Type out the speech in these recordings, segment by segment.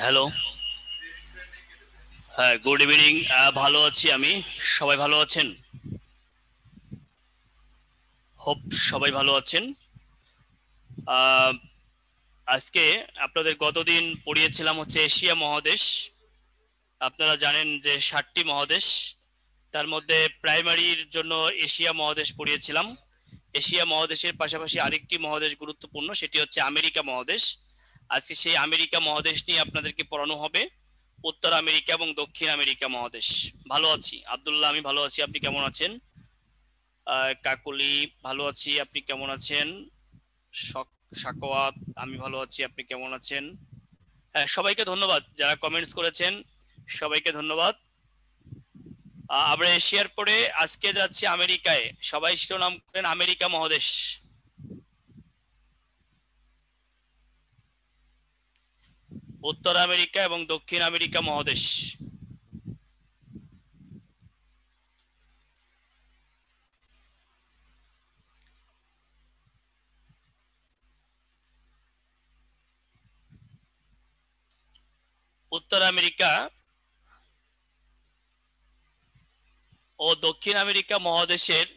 Hello. হ্যাঁ, good evening. ভালো আছি আমি। সবাই ভালো আছেন? হোপ সবাই ভালো আছেন। আহ, আজকে আপনাদের গতদিন পড়িয়েছিলাম হচ্ছে এশিয়া মহাদেশ। আপনারা জানেন যে 7টি মহাদেশ, তার মধ্যে প্রাইমারির জন্য এশিয়া মহাদেশ পড়িয়েছিলাম। এশিয়া মহাদেশের পাশাপাশি আরেকটি মহাদেশ গুরুত্বপূর্ণ, সেটি হচ্ছে আমেরিকা মহাদেশ। আজকে সেই আমেরিকা মহাদেশ নিয়ে আপনাদেরকে পড়ানো হবে। উত্তর আমেরিকা এবং দক্ষিণ আমেরিকা মহাদেশ। ভালো আছি আব্দুল্লাহ, আমি ভালো আছি। আপনি কেমন আছেন? কাকুলি, ভালো আছি। আপনি কেমন আছেন? সাকওয়াত, আমি ভালো আছি। আপনি কেমন আছেন? হ্যাঁ, সবাইকে ধন্যবাদ যারা কমেন্টস করেছেন, সবাইকে ধন্যবাদ। আমরা এশিয়ার পরে আজকে যাচ্ছি আমেরিকায়। সবাই শিরোনাম করেন আমেরিকা মহাদেশ। উত্তর আমেরিকা এবং দক্ষিণ আমেরিকা মহাদেশ। উত্তর আমেরিকা ও দক্ষিণ আমেরিকা মহাদেশের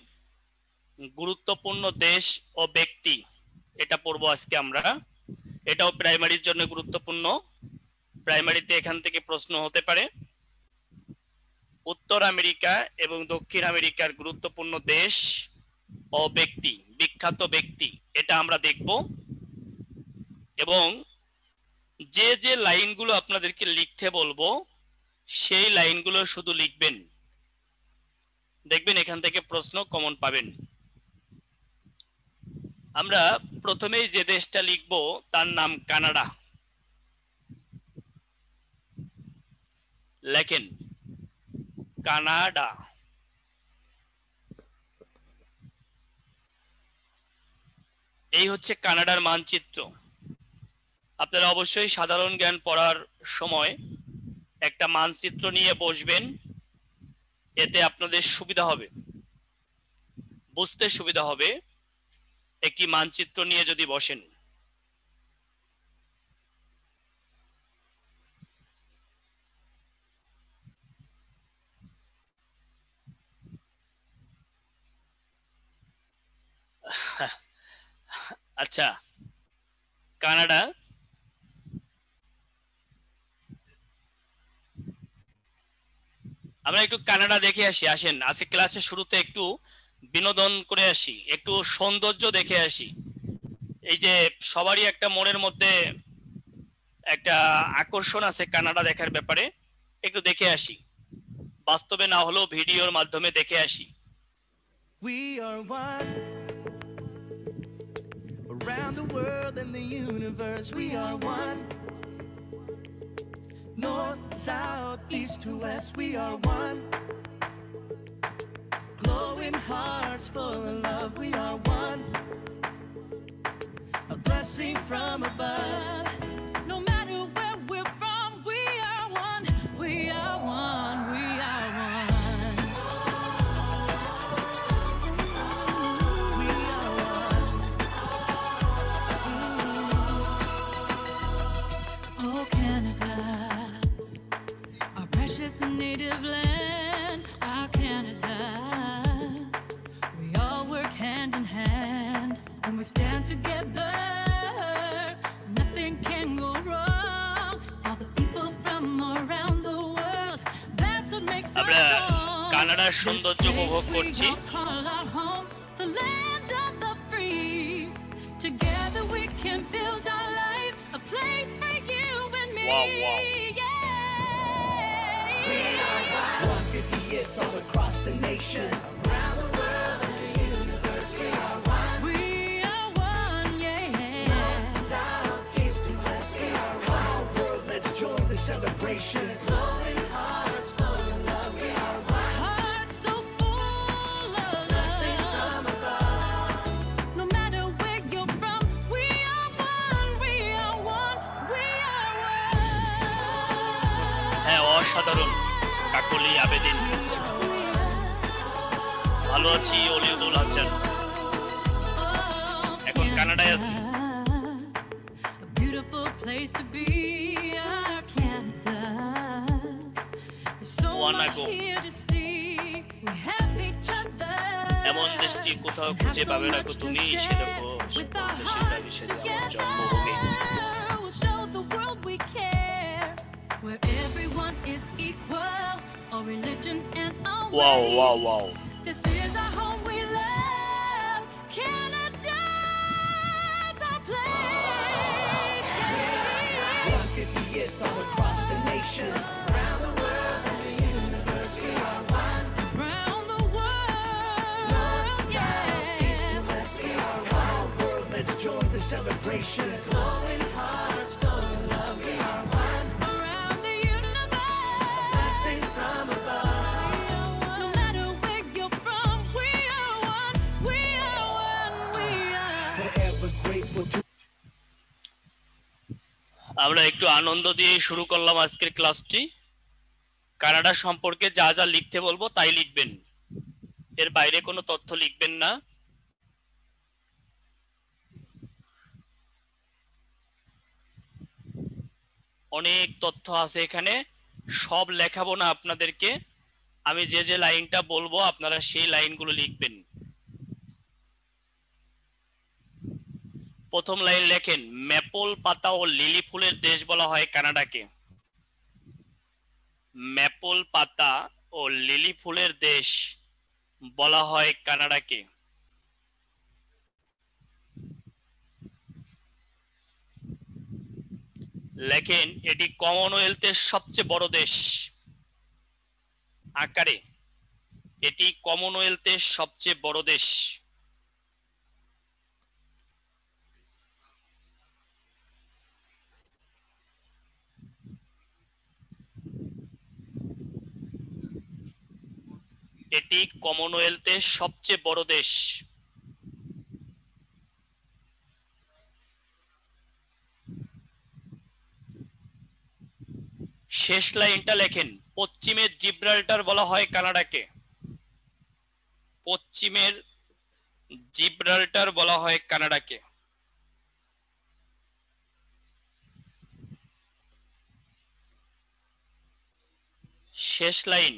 গুরুত্বপূর্ণ দেশ ও ব্যক্তি, এটা পড়বো আজকে আমরা। এটাও প্রাইমারির জন্য গুরুত্বপূর্ণ। প্রাইমারিতে এখান থেকে প্রশ্ন হতে পারে। উত্তর আমেরিকা এবং দক্ষিণ আমেরিকার গুরুত্বপূর্ণ দেশ ও ব্যক্তি, বিখ্যাত ব্যক্তি, এটা আমরা দেখব। এবং যে যে লাইনগুলো আপনাদেরকে লিখতে বলবো সেই লাইনগুলো শুধু লিখবেন, দেখবেন এখান থেকে প্রশ্ন কমন পাবেন। আমরা প্রথমেই যে দেশটা লিখব তার নাম কানাডা। লেখেন কানাডা। এই হচ্ছে কানাডার মানচিত্র। আপনারা অবশ্যই সাধারণ জ্ঞান পড়ার সময় একটা মানচিত্র নিয়ে বসবেন, এতে আপনাদের সুবিধা হবে, বুঝতে সুবিধা হবে একটি মানচিত্র নিয়ে যদি বসেন। আচ্ছা, কানাডা। আমরা একটু কানাডা দেখে আসি, আসেন। আজকে ক্লাসের শুরুতে একটু বিনোদন করে আসি, একটু সৌন্দর্য দেখে আসি। এই যে সবারই একটা মনের মধ্যে একটা আকর্ষণ আছে কানাডা দেখার ব্যাপারে, একটু দেখে আসি। বাস্তবে না হলেও ভিডিওর মাধ্যমে দেখে আসি। We are one around the world and the universe. We are one. North, south, east to west. We are one. Glowing hearts full of love. We are one. A blessing from above. No matter where we're from, we are one. We are one. We are one. We are one. Oh, Canada, our precious native land, our Canada. We all work hand in hand when we stand together. Nothing can go wrong. All the people from around the world, that's what makes us আমরা strong. কানাডার সৌন্দর্য উপভোগ We করছি। all call our home the land of the free. Together we can build our lives a place for you and me. Wow, wow. Yeah. We are one. 150th all across the nation. Around the world and the universe. We are one. We are one, yeah. South, east, and west. We are one. Come on, world, let's join the celebration. Glowing hearts full of love. We are one. Hearts so full of Blessings from love. above. No matter where you're from, we are one. We are one. We are one. হ্যাঁ, অসাধারণ। কাকলি আবেদিন, ভালো আছি। অলিউদুল হাসান, এখন কানাডায় আছি। A beautiful place to be, our wanna much go. here to see. We have each other. এমন দেশটি কোথাও Have খুঁজে so পাবে না much কো to তুমি, সে share দেখো with কোন our দেশের hearts নারী সেজে আমার together. জন্মভূমি। We'll show the world we care, where everyone is equal, our religion and our wow wow ways. Wow, This is our home we love. Canada's our place. Yeah. 150th all across the nation. Around the world, yeah. Come on, world, let's join the celebration. Glowing hearts full of love, we are one. Around the universe, blessings from above. No matter where you're from, we are one. We are one. We are. Forever grateful to আমরা একটু আনন্দ দিয়ে শুরু করলাম আজকের ক্লাসটি। Canada সম্পর্কে যা যা লিখতে বলবো তাই লিখবেন, এর বাইরে কোনো তথ্য লিখবেন না। অনেক তথ্য আছে এখানে, সব লেখাবো না আপনাদেরকে। আমি যে যে লাইনটা বলবো আপনারা সেই লাইনগুলো লিখবেন। প্রথম লাইন লেখেন, ম্যাপল পাতা ও লিলি ফুলের দেশ বলা হয় কানাডাকে। ম্যাপল পাতা ও লিলি ফুলের দেশ বলা হয় কানাডাকে। লেখেন, এটি কমনওয়েলথের সবচেয়ে বড় দেশ। আকারে, এটি কমনওয়েলথের সবচেয়ে বড় দেশ। এটি কমনওয়েলথের সবচেয়ে বড় দেশ। শেষ লাইনটা লেখেন, পশ্চিমের জিব্রাল্টার বলা হয় কানাডাকে। পশ্চিমের জিব্রাল্টার বলা হয় কানাডাকে। শেষ লাইন।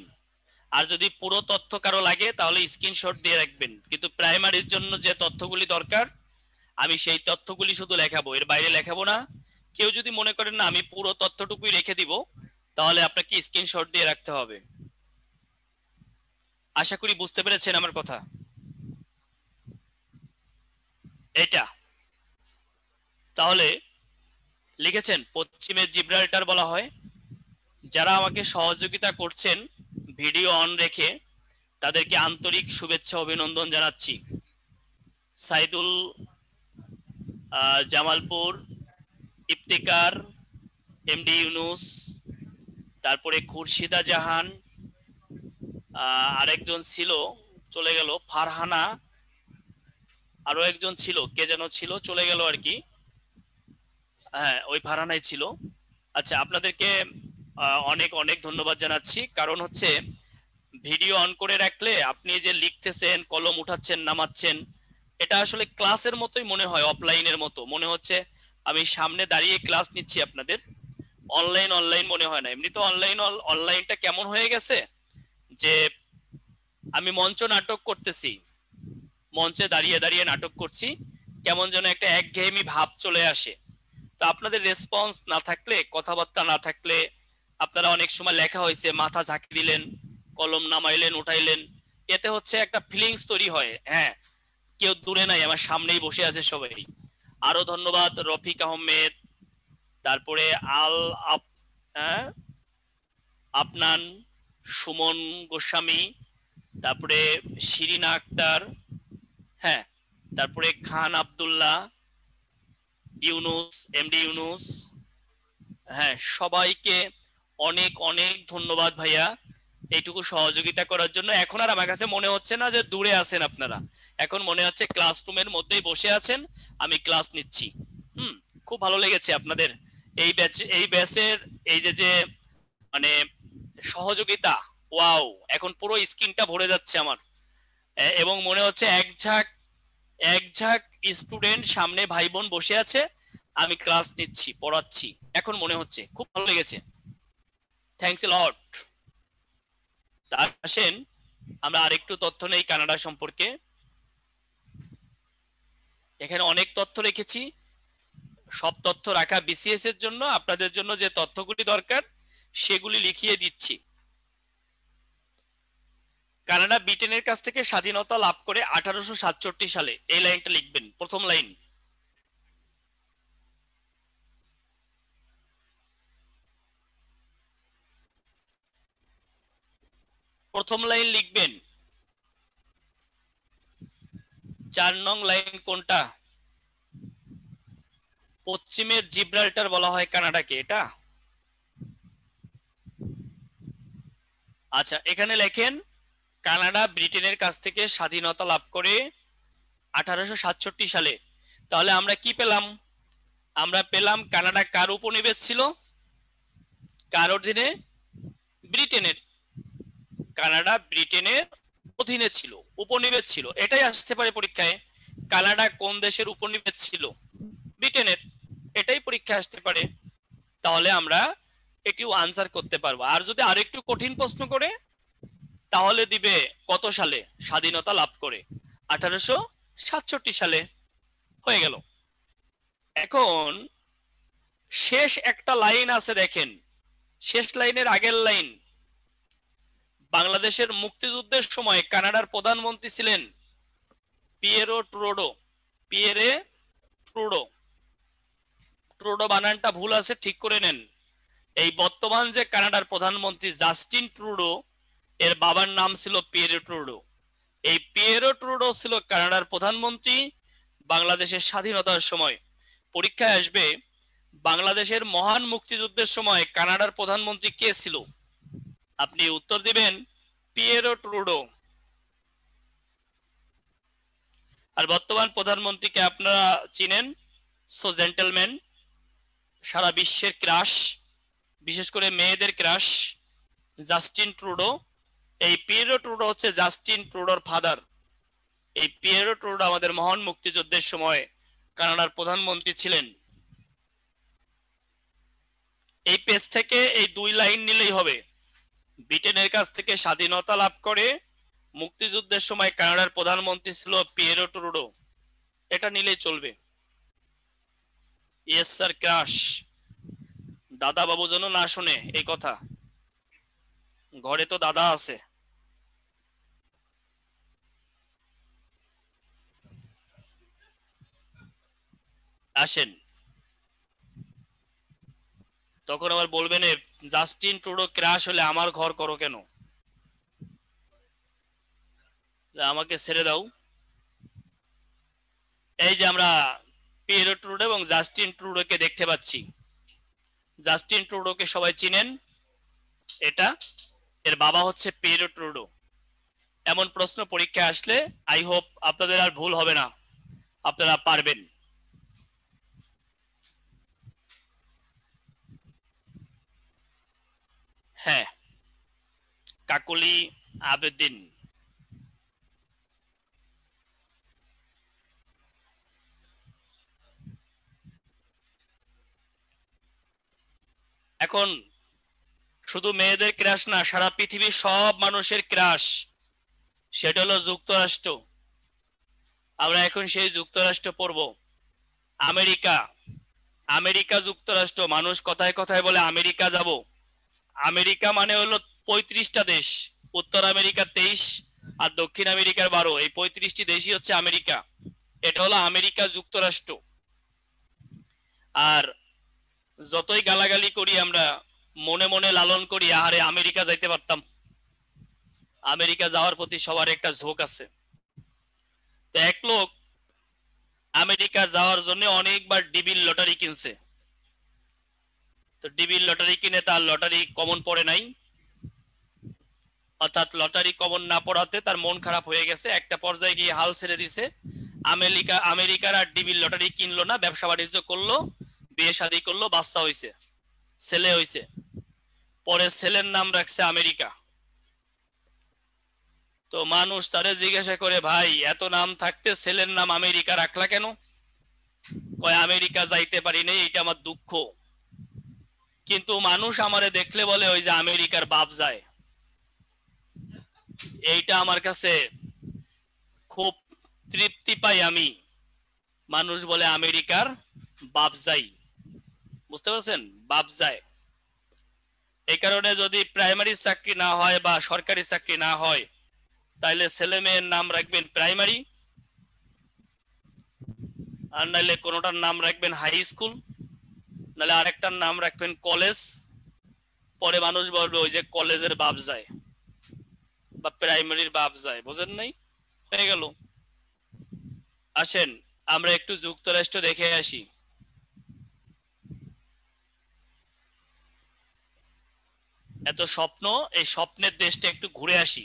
আর যদি পুরো তথ্য কারো লাগে তাহলে স্ক্রিনশট দিয়ে রাখবেন, কিন্তু প্রাইমারির জন্য যে তথ্যগুলি দরকার আমি সেই তথ্যগুলি শুধু লেখাবো, এর বাইরে লেখাবো না। কেউ যদি মনে করেন না আমি পুরো তথ্যটুকুই রেখে দিব, তাহলে আপনাকে স্ক্রিনশট দিয়ে রাখতে হবে। আশা করি বুঝতে পেরেছেন আমার কথা। এটা তাহলে লিখেছেন, পশ্চিমের জিব্রাল্টার বলা হয়। যারা আমাকে সহযোগিতা করছেন ভিডিও অন রেখে, তাদেরকে আন্তরিক শুভেচ্ছা অভিনন্দন জানাচ্ছি। সাইদুল, জামালপুর, ইফতেকার, এমডি ইউনুস, তারপরে খুরশিদা জাহান, আরেকজন ছিল চলে গেল, ফারহানা, আরো একজন ছিল, কে যেন ছিল চলে গেল আর কি। হ্যাঁ, ওই ফারহানাই ছিল। আচ্ছা, আপনাদেরকে অনেক অনেক ধন্যবাদ জানাচ্ছি। কারণ হচ্ছে ভিডিও অন করে রাখলে আপনি যে লিখতেছেন, কলম উঠাচ্ছেন নামাচ্ছেন, এটা আসলে ক্লাসের মতোই মনে হয়, অফলাইনের মতো মনে হচ্ছে আমি সামনে দাঁড়িয়ে ক্লাস নিচ্ছি আপনাদের। অনলাইন অনলাইন মনে হয় না। এমনি তো অনলাইনটা কেমন হয়ে গেছে যে আমি মঞ্চ নাটক করতেছি, মঞ্চে দাঁড়িয়ে দাঁড়িয়ে নাটক করছি, কেমন যেন একটা একঘেয়েমি ভাব চলে আসে। তো আপনাদের রেসপন্স না থাকলে, কথাবার্তা না থাকলে, আপনারা অনেক সময় লেখা হয়েছে মাথা ঝাঁকি দিলেন, কলম নামাইলেন উঠাইলেন, এতে হচ্ছে একটা ফিলিংস তৈরি হয়। হ্যাঁ, কেউ দূরে নাই, আমার সামনেই বসে আছে সবাই। আরো ধন্যবাদ রফিক আহমেদ, তারপরে আপনান, সুমন গোস্বামী, তারপরে শিরিনা আক্তার, হ্যাঁ, তারপরে খান আব্দুল্লাহ, ইউনুস, এমডি ইউনুস, হ্যাঁ, সবাইকে অনেক অনেক ধন্যবাদ ভাইয়া এইটুকু সহযোগিতা করার জন্য। এখন আর আমার কাছে মনে হচ্ছে না যে দূরে আছেন আপনারা, এখন মনে হচ্ছে ক্লাসরুমের মধ্যেই বসে আছেন, আমি ক্লাস নিচ্ছি। খুব ভালো লেগেছে আপনাদের এই ব্যাচের এই যে মানে সহযোগিতা। ওয়াও, এখন পুরো স্ক্রিনটা ভরে যাচ্ছে আমার, এবং মনে হচ্ছে এক ঝাঁক স্টুডেন্ট সামনে ভাই বোন বসে আছে, আমি ক্লাস নিচ্ছি, পড়াচ্ছি, এখন মনে হচ্ছে খুব ভালো লেগেছে। থ্যাঙ্কস এ লট। তা আসেন আমরা আরেকটু তথ্য নেই কানাডা সম্পর্কে। এখানে অনেক তথ্য রেখেছি, সব তথ্য রাখা বিসিএস এর জন্য, আপনাদের জন্য যে তথ্যগুলি দরকার সেগুলি লিখিয়ে দিচ্ছি। কানাডা ব্রিটেনের কাছ থেকে স্বাধীনতা লাভ করে 1867 সালে, এই লাইনটা লিখবেন, প্রথম লাইন। প্রথম লাইন লিখবেন। 4 নং লাইন কোনটা? পশ্চিমের জিব্রাল্টার বলা হয় কানাডাকে, এটা। আচ্ছা, এখানে লেখেন কানাডা ব্রিটেনের কাছ থেকে স্বাধীনতা লাভ করে 1867 সালে। তাহলে আমরা কি পেলাম? আমরা পেলাম কানাডা কার উপনিবেশ ছিল? কার অধীনে? ব্রিটেনের। কানাডা ব্রিটেনের অধীনে ছিল, উপনিবেশ ছিল। এটাই আসতে পারে পরীক্ষায়, কানাডা কোন দেশের উপনিবেশ ছিল? ব্রিটেনের। এটাই পরীক্ষায় আসতে পারে। তাহলে আমরা এটিও আনসার করতে পারবো। আর যদি আরেকটু কঠিন প্রশ্ন করে তাহলে দিবে কত সালে স্বাধীনতা লাভ করে? 1867 সালে। হয়ে গেল। এখন শেষ একটা লাইন আছে, দেখেন শেষ লাইনের আগের লাইন। বাংলাদেশের মুক্তিযুদ্ধের সময় কানাডার প্রধানমন্ত্রী ছিলেন Piero Trudeau. Pierre Trudeau. Trudeau বানানটা ভুল আছে, ঠিক করে নেন। এই বর্তমান যে কানাডার প্রধানমন্ত্রী জাস্টিন ট্রুডো, এর বাবার নাম ছিল পিয়েরো ট্রুডো। এই পিয়েরো ট্রুডো ছিল কানাডার প্রধানমন্ত্রী বাংলাদেশের স্বাধীনতার সময়। পরীক্ষায় আসবে বাংলাদেশের মহান মুক্তিযুদ্ধের সময় কানাডার প্রধানমন্ত্রী কে ছিল? আপনি উত্তর দিবেন পিয়েরো ট্রুডো। আর বর্তমান প্রধানমন্ত্রীকে আপনারা চিনেন, সো জেন্টলম্যান, সারা বিশ্বের ক্রাশ, বিশেষ করে মেয়েদের ক্রাশ, জাস্টিন ট্রুডো। এই পিয়েরো ট্রুডো হচ্ছে জাস্টিন ট্রুডোর ফাদার। এই পিয়েরো ট্রুডো আমাদের মহান মুক্তিযুদ্ধের সময় কানাডার প্রধানমন্ত্রী ছিলেন। এই পেজ থেকে এই 2 লাইন নিলেই হবে। ব্রিটেনের কাছ থেকে স্বাধীনতা লাভ করে মুক্তিযুদ্ধের সময় কানাডার প্রধানমন্ত্রী ছিল পিয়েরো ট্রুডো, এটা নিলেই চলবে। Yes sir crush. দাদা বাবু যেন না শুনে এই কথা, ঘরে তো দাদা আছে। আসেন, তখন আবার বলবেন জাস্টিন ট্রুডো ক্রাশ হলে আমার ঘর করো কেন? আমাকে ছেড়ে দাও। এই যে আমরা পিয়েরো ট্রুডো এবং জাস্টিন ট্রুডোকে দেখতে পাচ্ছি। জাস্টিন ট্রুডোকে সবাই চিনেন, এটা এর বাবা হচ্ছে পিয়েরো ট্রুডো। এমন প্রশ্ন পরীক্ষায় আসলে আই হোপ আপনাদের আর ভুল হবে না, আপনারা পারবেন। হ্যাঁ, কাকলি আবেদিন। এখন শুধু মেয়েদের ক্রাশ না, সারা পৃথিবীর সব মানুষের ক্রাশ, সেটা হলো যুক্তরাষ্ট্র। আমরা এখন সেই যুক্তরাষ্ট্র পড়ব। আমেরিকা। আমেরিকা যুক্তরাষ্ট্র, মানুষ কথায় কথায় বলে আমেরিকা যাব। আমেরিকা মানে হলো 35টা দেশ, উত্তর আমেরিকা 23 আর দক্ষিণ আমেরিকার 12, এই 35টি দেশই হচ্ছে আমেরিকা। এটা হলো আমেরিকা যুক্তরাষ্ট্র। আর যতই গালাগালি করি আমরা, মনে মনে লালন করি, আহারে আমেরিকা যাইতে পারতাম। আমেরিকা যাওয়ার প্রতি সবার একটা ঝোঁক আছে। তো এক লোক আমেরিকা যাওয়ার জন্য অনেকবার ডিবির লটারি কিনছে। তো ডিবির লটারি কিনে তার লটারি কমন পড়ে নাই, অর্থাৎ লটারি কমন না পড়াতে তার মন খারাপ হয়ে গেছে। একটা পর্যায়ে গিয়ে হাল ছেড়ে দিছে। আমেরিকার আর ডিবির লটারি কিনলো না, ব্যবসা বাণিজ্য করলো, বিয়ে শাদী করলো, বাচ্চা হইছে, ছেলে হইছে। পরে ছেলের নাম রাখছে আমেরিকা। তো মানুষ তারে জিজ্ঞাসা করে, ভাই এত নাম থাকতে ছেলের নাম আমেরিকা রাখলা কেন? কয় আমেরিকা যাইতে পারি নাই, এটা আমার দুঃখ। কিন্তু মানুষ আমারে দেখলে বলে ওই যে আমেরিকার বাপ যায়। এইটা আমার কাছে খুব তৃপ্তি পাই আমি। মানুষ বলে আমেরিকার বাপজাই, বুঝতে পারছেন, বাপজাই। এই কারণে যদি প্রাইমারি চাকরি না হয় বা সরকারি চাকরি না হয়, তাহলে ছেলে মেয়ের নাম রাখবেন প্রাইমারি, আর নাহলে কোনোটার নাম রাখবেন হাই স্কুল, নাহলে আরেকটার নাম রাখবেন কলেজ। পরে মানুষ বলবে ওই যে কলেজের বাপ যায় বা প্রাইমারির বাপ যায়, বোঝেন নাই? হয়ে গেল। আসেন আমরা একটু যুক্তরাষ্ট্র দেখে আসি। এত স্বপ্ন, এই স্বপ্নের দেশটা একটু ঘুরে আসি।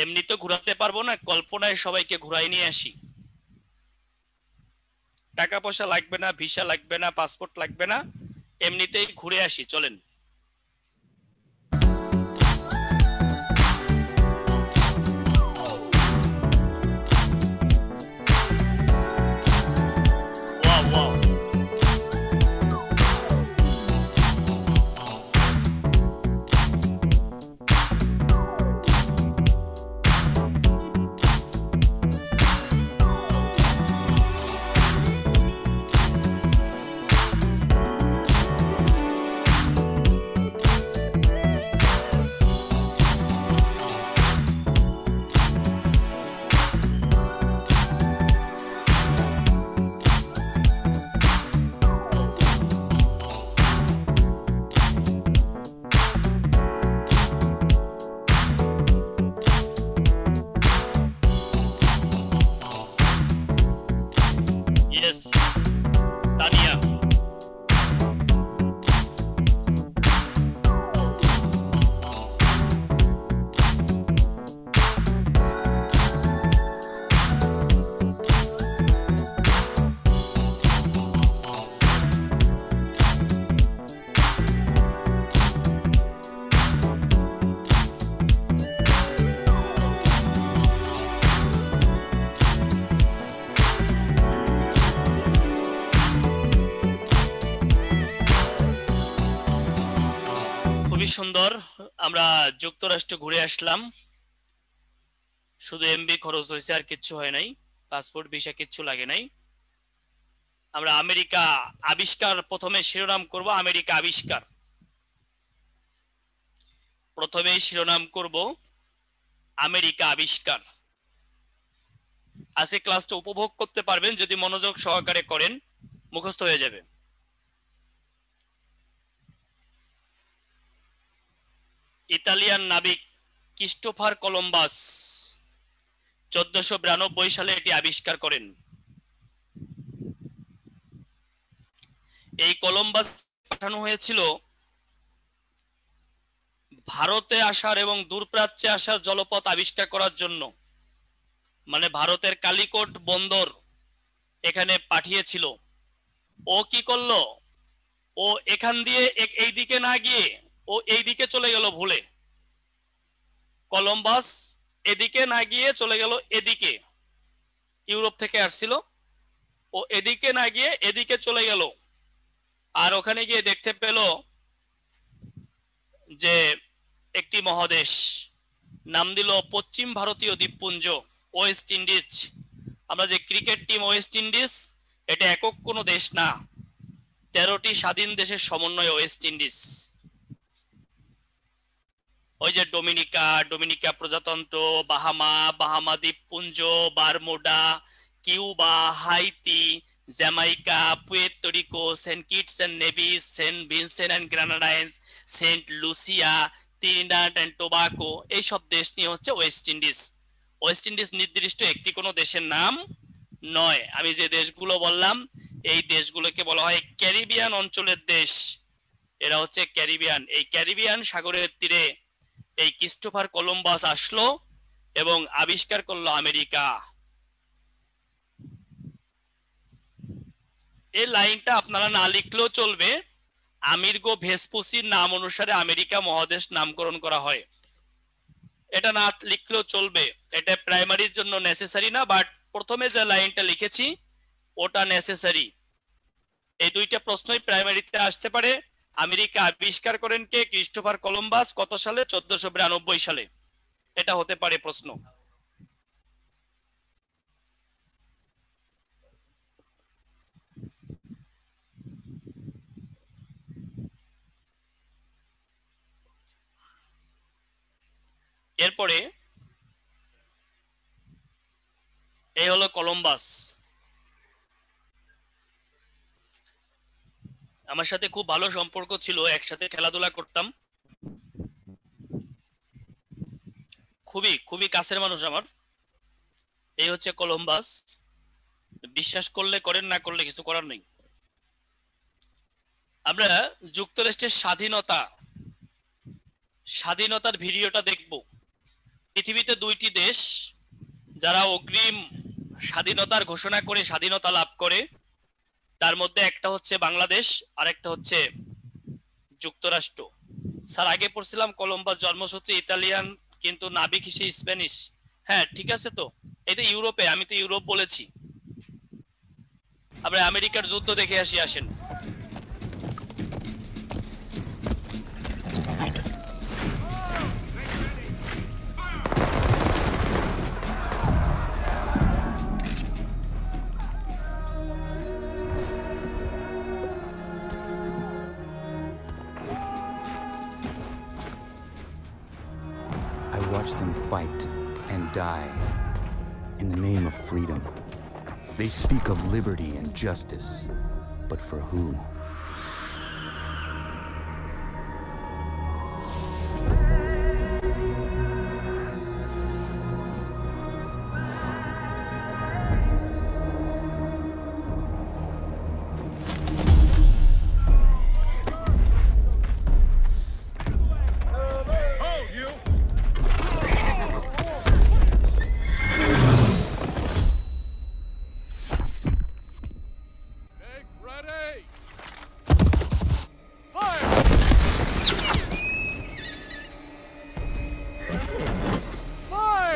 এমনি তো ঘুরাতে পারবো না, কল্পনায় সবাইকে ঘুরাই নিয়ে আসি। টাকা পয়সা লাগবে না, ভিসা লাগবে না, পাসপোর্ট লাগবে না, এমনিতেই ঘুরে আসি, চলেন। Wow wow, yes Tania. খুবই সুন্দর, আমরা যুক্তরাষ্ট্র ঘুরে আসলাম। শুধু এমবি খরচ হয়েছে, আর কিচ্ছু হয় নাই, পাসপোর্ট ভিসা কিচ্ছু লাগে নাই। আমরা আমেরিকা আবিষ্কার প্রথমে শিরোনাম করব, আমেরিকা আবিষ্কার। প্রথমেই শিরোনাম করব আমেরিকা আবিষ্কার। আজকে ক্লাসটা উপভোগ করতে পারবেন যদি মনোযোগ সহকারে করেন, মুখস্থ হয়ে যাবে। ইতালিয়ান নাবিক ক্রিস্টোফার কলম্বাস 1492 সালে এটি আবিষ্কার করেন। এই কলম্বাস পাঠানো হয়েছিল ভারতে আসার এবং দূরপ্রাচ্যে আসার জলপথ আবিষ্কার করার জন্য। মানে ভারতের কালিকট বন্দর এখানে পাঠিয়েছিল। ও কি করলো, ও এখান দিয়ে এই দিকে না গিয়ে ও এই দিকে চলে গেল ভুলে। কলম্বাস এদিকে না গিয়ে চলে গেল এদিকে, ইউরোপ থেকে আসছিল, ও এদিকে না গিয়ে এদিকে চলে গেল। আর ওখানে গিয়ে দেখতে পেল যে একটি মহাদেশ, নাম দিল পশ্চিম ভারতীয় দ্বীপপুঞ্জ, ওয়েস্ট ইন্ডিজ। আমরা যে ক্রিকেট টিম ওয়েস্ট ইন্ডিজ, এটা একক কোনো দেশ না, 13টি স্বাধীন দেশের সমন্বয় ওয়েস্ট ইন্ডিজ। ওই যে ডোমিনিকা প্রজাতন্ত্র, বাহামা দ্বীপপুঞ্জ, Bermuda, Cuba, Haiti, Jamaica, Puerto Rico, Saint Kitts and Nevis, Saint Vincent and Grenadines, Saint Lucia, Trinidad and Tobago, এইসব দেশ নিয়ে হচ্ছে ওয়েস্ট ইন্ডিজ। ওয়েস্ট ইন্ডিজ নির্দিষ্ট একটি কোনো দেশের নাম নয়। আমি যে দেশগুলো বললাম এই দেশগুলোকে বলা হয় ক্যারিবিয়ান অঞ্চলের দেশ। এরা হচ্ছে ক্যারিবিয়ান। এই ক্যারিবিয়ান সাগরের তীরে এই ক্রিস্টোফার কলম্বাস আসলো এবং আবিষ্কার করলো আমেরিকা। এই লাইনটা আপনারা না লিখলেও চলবে, আমিরগো ভেসপুসির নাম অনুসারে আমেরিকা মহাদেশ নামকরণ করা হয়। এটা না লিখলেও চলবে, এটা প্রাইমারির জন্য নেসেসারি না, বাট প্রথমে যে লাইনটা লিখেছি ওটা নেসেসারি। এই দুইটা প্রশ্নই প্রাইমারিতে আসতে পারে। আমেরিকা আবিষ্কার করেন কে? Christopher Columbus. কত সালে? 1492 সালে। এটা হতে পারে প্রশ্ন। এরপরে এই হলো কলম্বাস। আমার সাথে খুব ভালো সম্পর্ক ছিল, একসাথে খেলাধুলা করতাম, খুবই খুবই কাছের মানুষ আমার। এই হচ্ছে কলম্বাস। বিশ্বাস করলে করেন, না করলে কিছু করার নেই। আমরা যুক্তরাষ্ট্রের স্বাধীনতার ভিডিওটা দেখব। পৃথিবীতে দুইটি দেশ যারা অগ্রিম স্বাধীনতার ঘোষণা করে স্বাধীনতা লাভ করে, তার মধ্যে একটা হচ্ছে বাংলাদেশ আর একটা হচ্ছে যুক্তরাষ্ট্র। স্যার আগে পড়ছিলাম কলম্বাস জন্মসূত্রে ইতালিয়ান, কিন্তু নাবিক হিসেবে স্প্যানিশ। হ্যাঁ ঠিক আছে, তো এটা ইউরোপে, আমি তো ইউরোপ বলেছি। আমরা আমেরিকার যুদ্ধ দেখে আসি, আসেন। I watch them fight and die in the name of freedom. They speak of liberty and justice, but for who? Ready! Fire! Fire!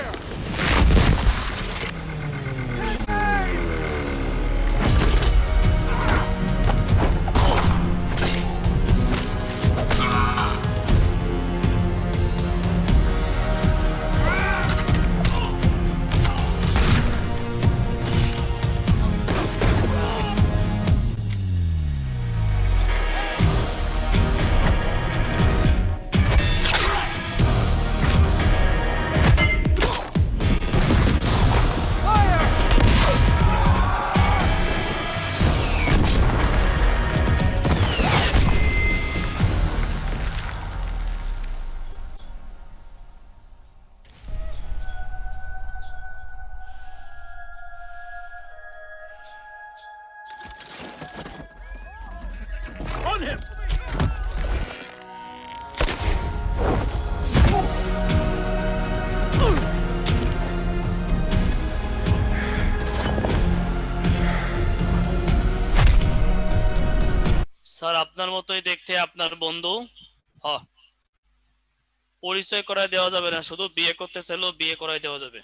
On him! Sir আপনার মতোই দেখতে আপনার বন্ধু। হ, পরিচয় করায় দেওয়া যাবে না, শুধু বিয়ে করতে চাইলেও বিয়ে করায় দেওয়া যাবে।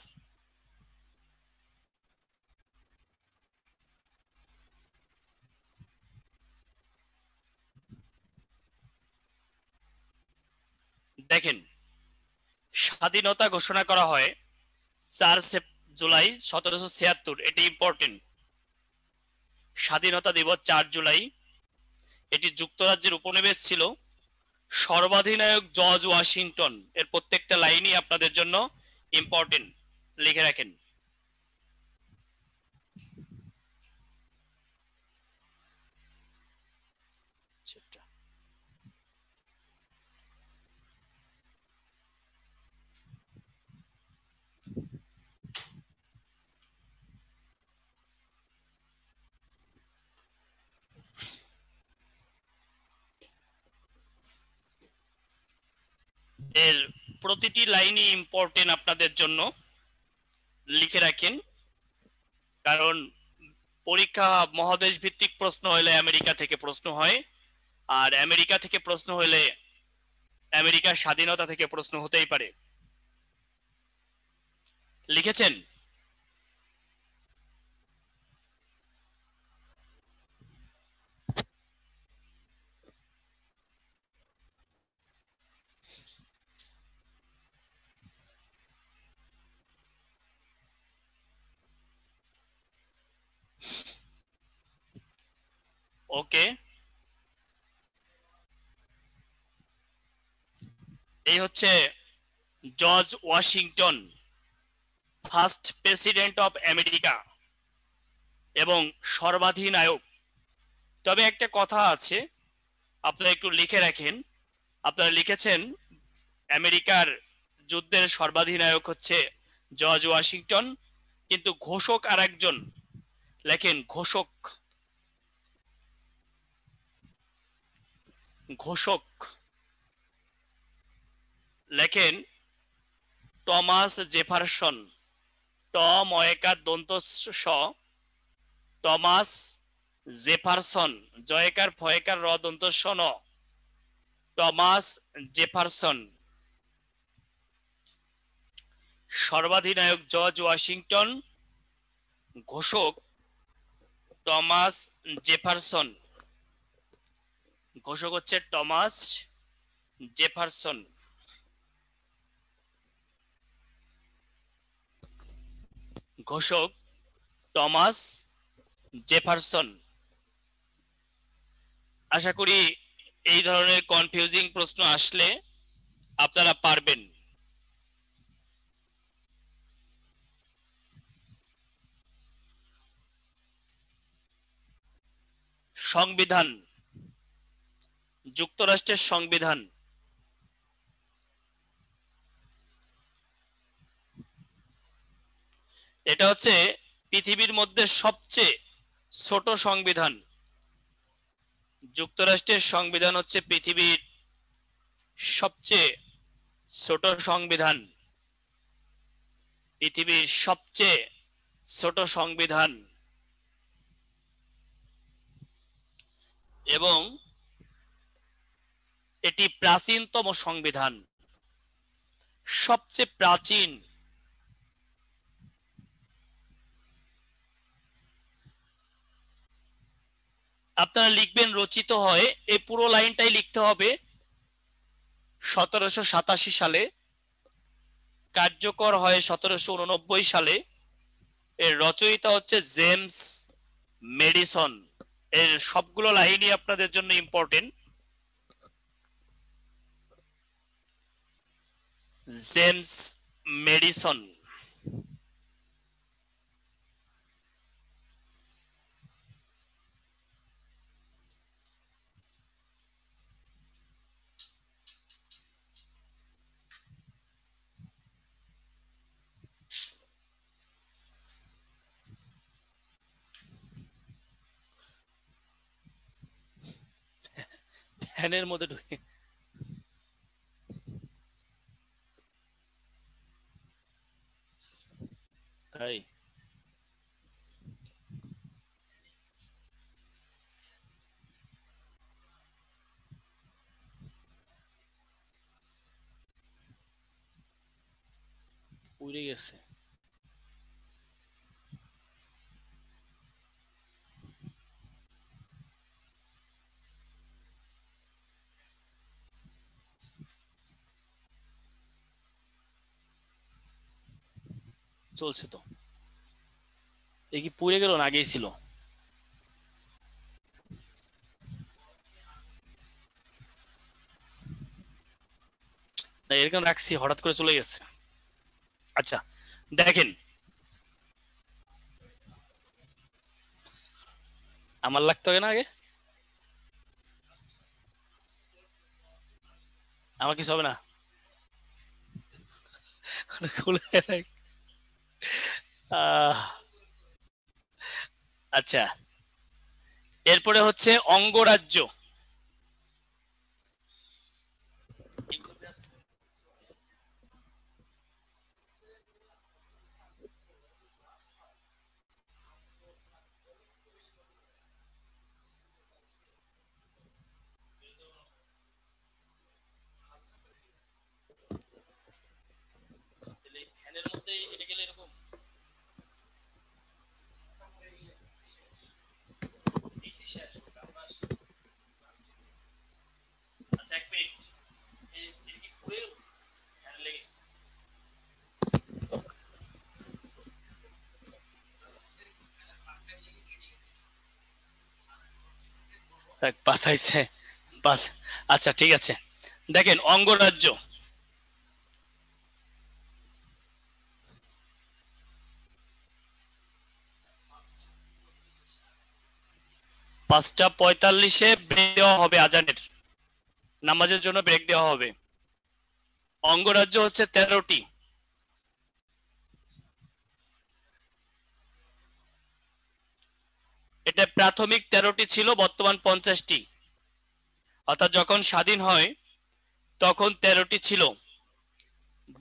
দেখেন, স্বাধীনতা ঘোষণা করা হয় 4 জুলাই 1776, এটি ইম্পর্টেন্ট। স্বাধীনতা দিবস 4 জুলাই। এটি যুক্তরাজ্যের উপনিবেশ ছিল। সর্বাধিনায়ক জর্জ ওয়াশিংটন। এর প্রত্যেকটা লাইনই আপনাদের জন্য ইম্পর্টেন্ট, লিখে রাখেন। এর প্রতিটি লাইনই ইম্পর্টেন্ট আপনাদের জন্য, লিখে রাখেন। কারণ পরীক্ষা মহাদেশ ভিত্তিক প্রশ্ন হলে আমেরিকা থেকে প্রশ্ন হয়, আর আমেরিকা থেকে প্রশ্ন হলে আমেরিকার স্বাধীনতা থেকে প্রশ্ন হতেই পারে। লিখেছেন? ওকে, এই হচ্ছে George Washington, first president of America এবং সর্বাধিনায়ক। তবে একটা কথা আছে, আপনারা একটু লিখে রাখেন। আপনারা লিখেছেন আমেরিকার যুদ্ধের সর্বাধিনায়ক হচ্ছে জর্জ ওয়াশিংটন, কিন্তু ঘোষক আর একজন, লেখেন ঘোষক, ঘোষক লেখেন টমাস জেফারসন। ট ময়কার দন্ত স, টমাস জেফারসন, জয়কার ফয়কার র দন্ত স ন, টমাস জেফারসন। সর্বাধিনায়ক জর্জ ওয়াশিংটন, ঘোষক টমাস জেফারসন। ঘোষক হচ্ছে টমাস জেফারসন। ঘোষক টমাস জেফারসন। আশা করি এই ধরনের কনফিউজিং প্রশ্ন আসলে আপনারা পারবেন। সংবিধান, যুক্তরাষ্ট্রের সংবিধান। এটা হচ্ছে পৃথিবীর মধ্যে সবচেয়ে ছোট সংবিধান। যুক্তরাষ্ট্রের সংবিধান হচ্ছে পৃথিবীর সবচেয়ে ছোট সংবিধান। পৃথিবীর সবচেয়ে ছোট সংবিধান এবং এটি প্রাচীনতম সংবিধান, সবচেয়ে প্রাচীন। আপনারা লিখবেন রচিত হয়, এই পুরো লাইনটাই লিখতে হবে। 1787 সালে, কার্যকর হয় 1789 সালে। এর রচয়িতা হচ্ছে জেমস মেডিসন। এর সবগুলো লাইনই আপনাদের জন্য ইম্পর্টেন্ট। James medicine. ফ্যানের মধ্যে ঢুকে তাই উড়ে গেছে। চলছে তো, এ কি পুড়ে গেল না আগেই ছিল? না এরকম রাখছি, হঠাৎ করে চলে গেছে। আচ্ছা দেখেন, আমার লাগতে হবে না আগে, আমার কিছু হবে না। খুলে রাখ। আচ্ছা, এরপরে হচ্ছে অঙ্গরাজ্য। ফ্যানের মধ্যে এটা গেলে এরকম দেখ পাসাইছে পাস। আচ্ছা ঠিক আছে, দেখেন অঙ্গরাজ্য, পাঁচটা 45-এ ব্রেক দেওয়া হবে, আজানের নামাজের জন্য ব্রেক দেওয়া হবে। অঙ্গরাজ্য হচ্ছে 13টি। এটা প্রাথমিক 13টি ছিল, বর্তমান 50টি। অর্থাৎ যখন স্বাধীন হয় তখন 13টি ছিল,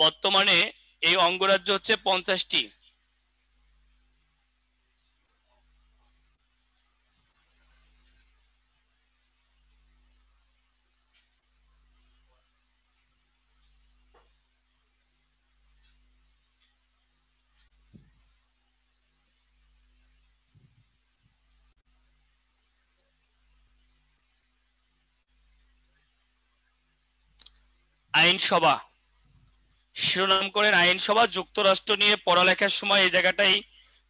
বর্তমানে এই অঙ্গরাজ্য হচ্ছে 50টি। আইনসভা, শিরোনাম করেন আইনসভা। যুক্তরাষ্ট্র নিয়ে পড়ালেখার সময় এই জায়গাটাই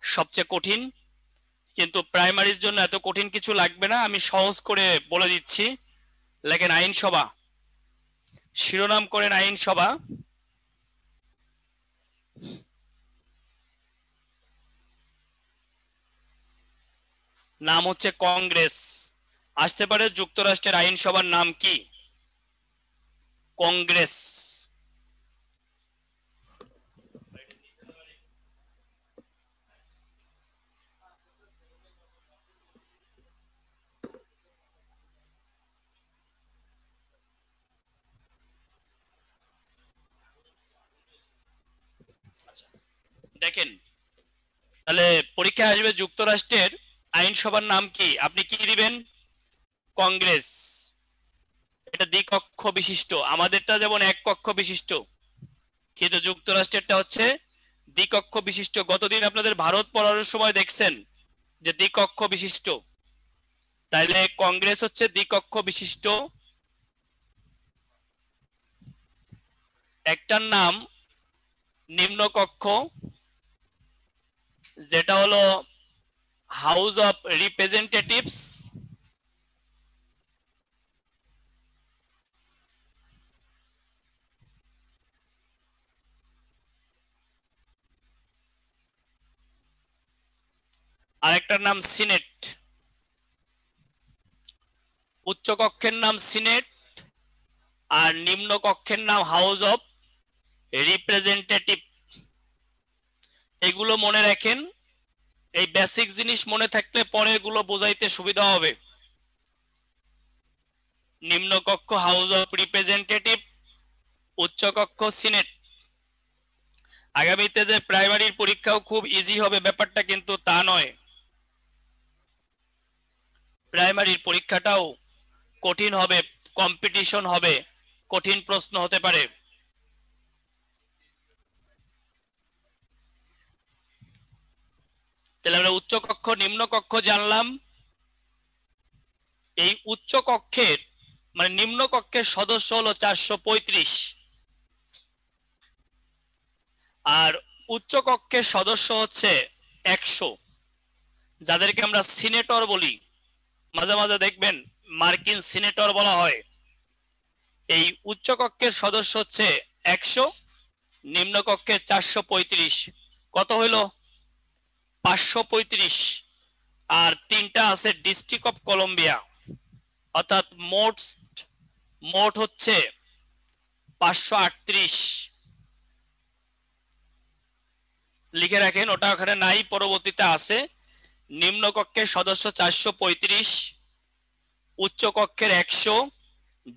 সবচেয়ে কঠিন, কিন্তু প্রাইমারির জন্য এত কঠিন কিছু লাগবে না, আমি সহজ করে বলে দিচ্ছি। লেখেন আইনসভা, শিরোনাম করেন আইনসভা। নাম হচ্ছে কংগ্রেস। আসতে পারে যুক্তরাষ্ট্রের আইনসভার নাম কি? কংগ্রেস। দেখেন তাহলে পরীক্ষায় আসবে যুক্তরাষ্ট্রের আইনসভার নাম কি, আপনি কি দিবেন? কংগ্রেস। এটা দ্বিকক্ষ বিশিষ্ট, আমাদেরটা যেমন এক কক্ষ বিশিষ্ট, কিন্তু যুক্তরাষ্ট্রেরটা হচ্ছে দ্বিকক্ষ বিশিষ্ট। গতদিন আপনাদের ভারত পড়ানোর সময় দেখছেন যে দ্বিকক্ষ বিশিষ্ট, তাইলে কংগ্রেস হচ্ছে দ্বিকক্ষ বিশিষ্ট। একটার নাম নিম্নকক্ষ, যেটা হলো হাউস অফ রিপ্রেজেন্টেটিভস। আরেকটার নাম সিনেট। উচ্চ কক্ষের নাম সিনেট আর নিম্ন কক্ষের নাম হাউস অফ রিপ্রেজেন্টেটিভ। এগুলো মনে রাখেন, এই বেসিক জিনিস মনে থাকলে পরে এগুলো বোঝাইতে সুবিধা হবে। নিম্ন কক্ষ হাউস অফ রিপ্রেজেন্টেটিভ, উচ্চ কক্ষ সিনেট। আগামীতে যে প্রাইমারির পরীক্ষাও খুব ইজি হবে ব্যাপারটা কিন্তু তা নয়, প্রাইমারির পরীক্ষাটাও কঠিন হবে, কম্পিটিশন হবে, কঠিন প্রশ্ন হতে পারে। তাহলে আমরা উচ্চ কক্ষ নিম্ন কক্ষ জানলাম। এই উচ্চ কক্ষের মানে নিম্ন কক্ষের সদস্য হলো 435, আর উচ্চ কক্ষের সদস্য হচ্ছে 100, যাদেরকে আমরা সিনেটর বলি। মাঝে মাঝে দেখবেন মার্কিন সিনেটর বলা হয়। এই উচ্চ কক্ষের সদস্য হচ্ছে 100, নিম্ন কক্ষের 435। কত হইল? 535। আর তিনটা আছে ডিস্ট্রিক্ট অফ কলম্বিয়া, অর্থাৎ মোট হচ্ছে 538। লিখে রাখেন, ওটা ওখানে নাই, পরবর্তীতে আছে। নিম্ন কক্ষের সদস্য 435, উচ্চ কক্ষের 100,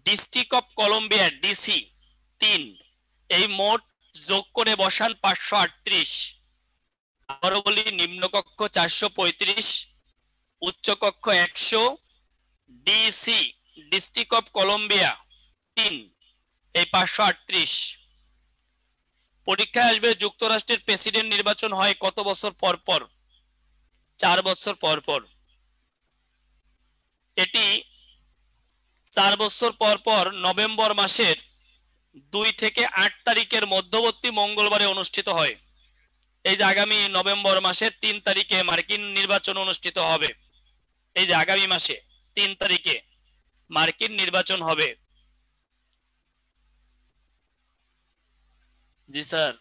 ডিস্ট্রিক্ট অফ কলম্বিয়া ডিসি 3। এই মোট যোগ করে বসান 538। আবারও বলি, নিম্ন কক্ষ 435, উচ্চ কক্ষ 100, ডিসি ডিস্ট্রিক্ট অফ কলম্বিয়া 3, এই 538। পরীক্ষায় আসবে যুক্তরাষ্ট্রের প্রেসিডেন্ট নির্বাচন হয় কত বছর পর পর? 4 বছর পর পর। এটি 4 বছর পর পর নভেম্বর মাসের 2 থেকে 8 তারিখের মধ্যবর্তী মঙ্গলবারে অনুষ্ঠিত হয়। এই যে আগামী নভেম্বর মাসের 3 তারিখে মার্কিন নির্বাচন অনুষ্ঠিত হবে, এই যে আগামী মাসে 3 তারিখে মার্কিন নির্বাচন হবে। জি স্যার,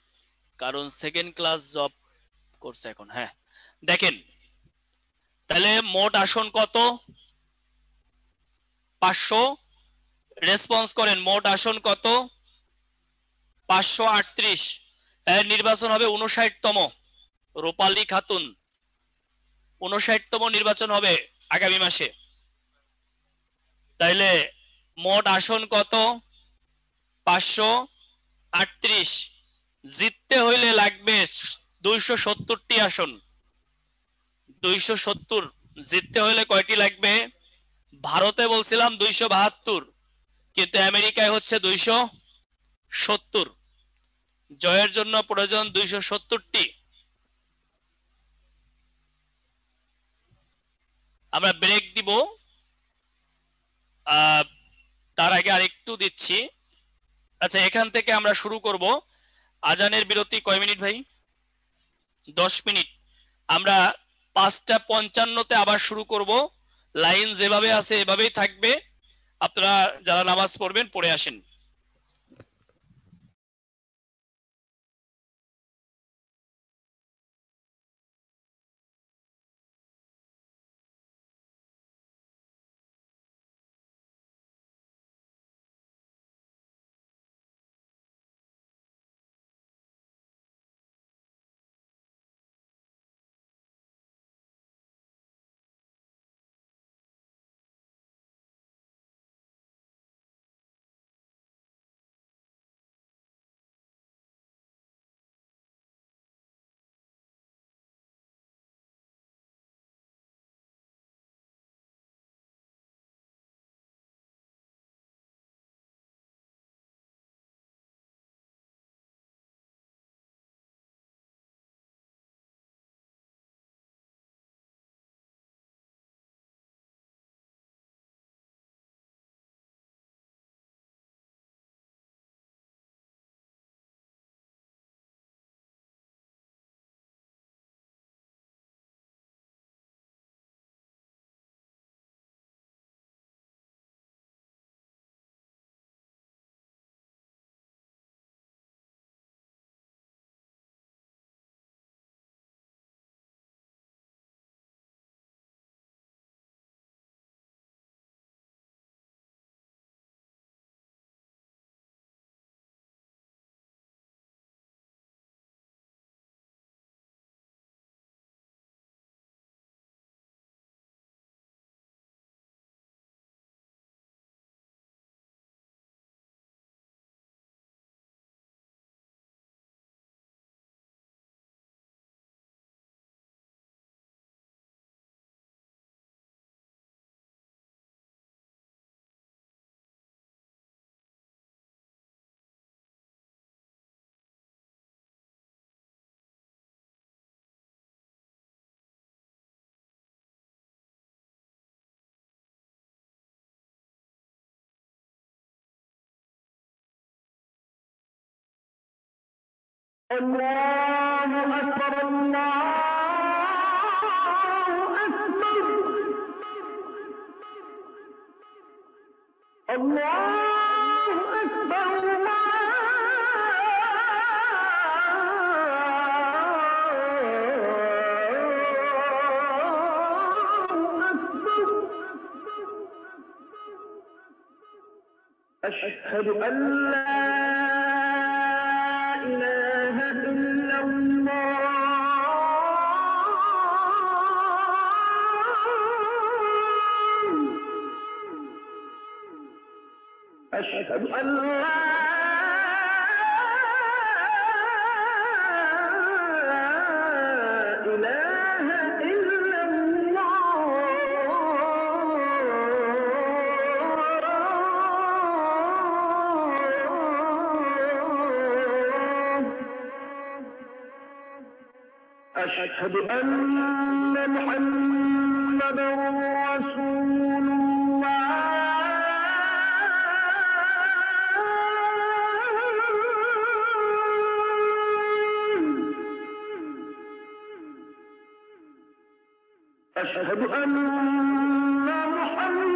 কারণ সেকেন্ড ক্লাস জব করছে এখন। হ্যাঁ, দেখেন তাহলে মোট আসন কত? 500। রেসপন্স করেন, মোট আসন কত? 538। এর নির্বাচন হবে 59তম। রূপালী খাতুন 59তম নির্বাচন হবে আগামী মাসে। তাইলে মোট আসন কত? 538। জিততে হইলে লাগবে 270টি আসন। 270 জিততে হইলে কয়টি লাগবে? ভারতে বলছিলাম 272, কিন্তু আমেরিকায় হচ্ছে 270। জয়ের জন্য প্রয়োজন 270টি। আমরা ব্রেক দিব, তার আগে আরেকটু দিচ্ছি। আচ্ছা, এখান থেকে আমরা শুরু করব। আজানের বিরতি কয় মিনিট ভাই? 10 মিনিট। আমরা 5:55-তে আবার শুরু করব। লাইন যেভাবে আছে এভাবেই থাকবে। আপনারা যারা নামাজ পড়বেন পড়ে আসেন। الله أكبر الله أكبر الله أكبر الله أكبر أشهد أن لا إله إلا الله أشهد أن لا إله إلا الله أشهد أن محمدا رسول الله أشهد أن محمدا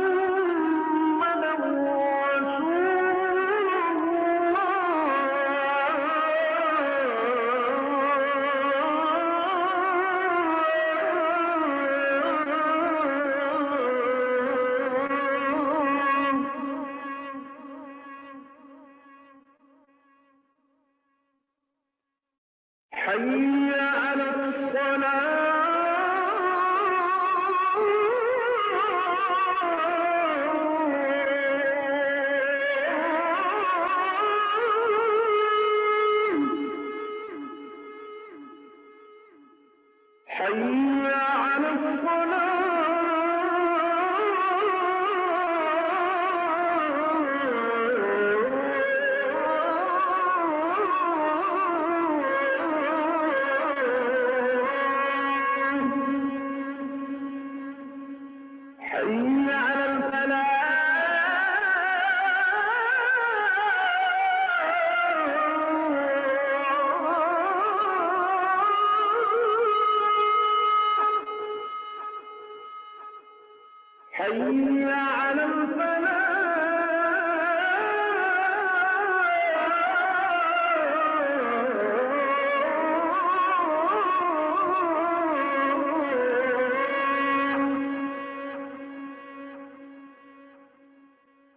حي على الفلاح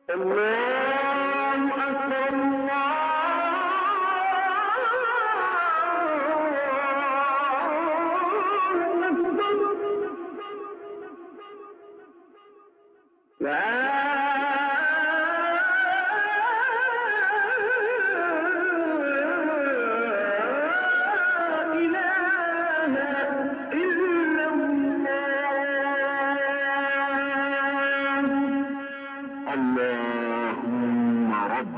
الله أكبر الله أكبر لا إله إلا الله اللهم رب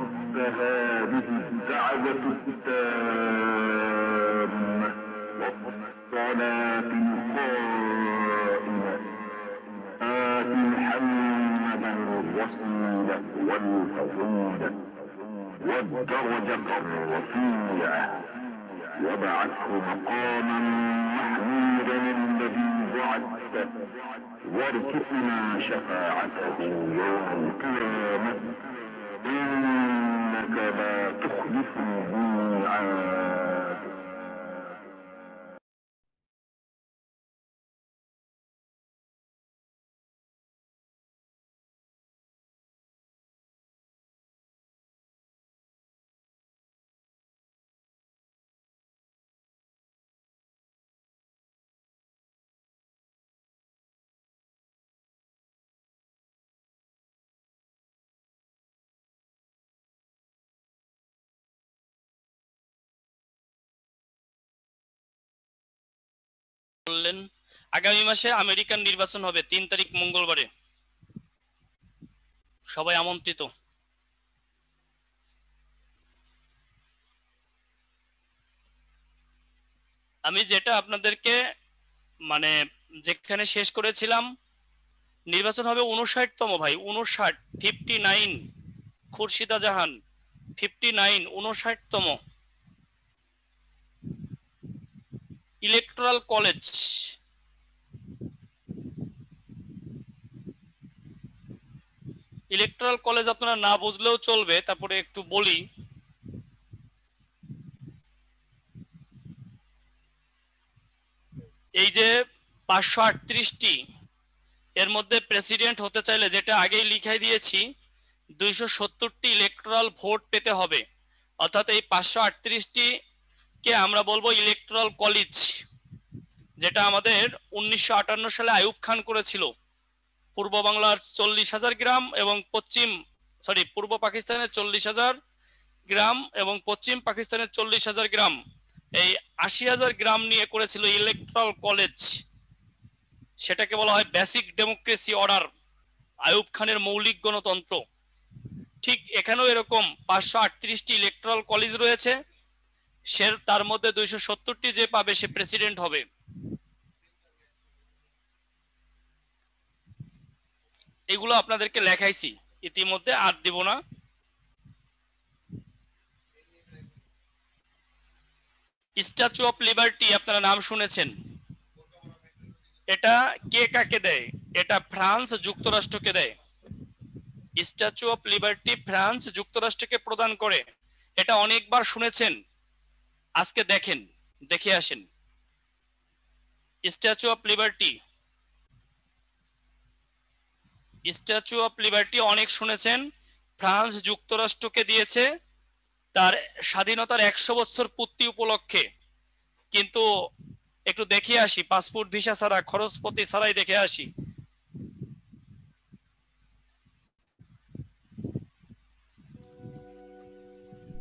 هذه الدعوة التامة والصلاة القائمة آت محمدا الوسيلة والفضيلة والدرجة الرفيعة وابعثه مقاما محمودا الذي وعدته وارزقنا شفاعته يوم القيامة إنك لا تخلف الميعاد বললেন আগামী মাসে আমেরিকান নির্বাচন হবে 3 তারিখ মঙ্গলবারে, সবাই আমন্ত্রিত। আমি যেটা আপনাদেরকে মানে যেখানে শেষ করেছিলাম, নির্বাচন হবে 59তম ভাই, 59 খুরশিদা জাহান 59 59তম ইলেকট্রাল কলেজ। ইলেকট্রাল কলেজ আপনারা না বুঝলেও চলবে, তারপরে একটু বলি। এই যে 538টি, এর মধ্যে প্রেসিডেন্ট হতে চাইলে যেটা আগেই লিখাই দিয়েছি 270টি ইলেকট্রাল ভোট পেতে হবে। অর্থাৎ এই 538টি কে আমরা বলবো ইলেকট্রাল কলেজ, যেটা আমাদের 1958 সালে আইয়ুব খান করেছিল। পূর্ব বাংলার 40,000 গ্রাম এবং পূর্ব পাকিস্তানের 40,000 গ্রাম এবং পশ্চিম পাকিস্তানের 40,000 গ্রাম, এই 80,000 গ্রাম নিয়ে করেছিল ইলেকট্রাল কলেজ। সেটাকে বলা হয় বেসিক ডেমোক্রেসি অর্ডার, আইয়ুব খানের মৌলিক গণতন্ত্র। ঠিক এখানেও এরকম 538টি ইলেকট্রাল কলেজ রয়েছে, তার মধ্যে 270টি যে পাবে সে প্রেসিডেন্ট হবে। এগুলো আপনাদেরকে লেখাইছি ইতিমধ্যে, আর দিব না। স্ট্যাচু অফ লিবার্টি আপনারা নাম শুনেছেন। এটা কে কাকে দেয়? এটা ফ্রান্স যুক্তরাষ্ট্রকে দেয়। স্ট্যাচু অফ লিবার্টি ফ্রান্স যুক্তরাষ্ট্রকে প্রদান করে। এটা অনেকবার শুনেছেন, আজকে দেখেন, দেখে আসেন। Statue of liberty, statue of liberty অনেক শুনেছেন। ফ্রান্স যুক্তরাষ্ট্রকে দিয়েছে তার স্বাধীনতার 100 বছর পূর্তি উপলক্ষে। কিন্তু একটু দেখে আসি, পাসপোর্ট ভিসা ছাড়া, খরচপতি ছাড়াই দেখে আসি।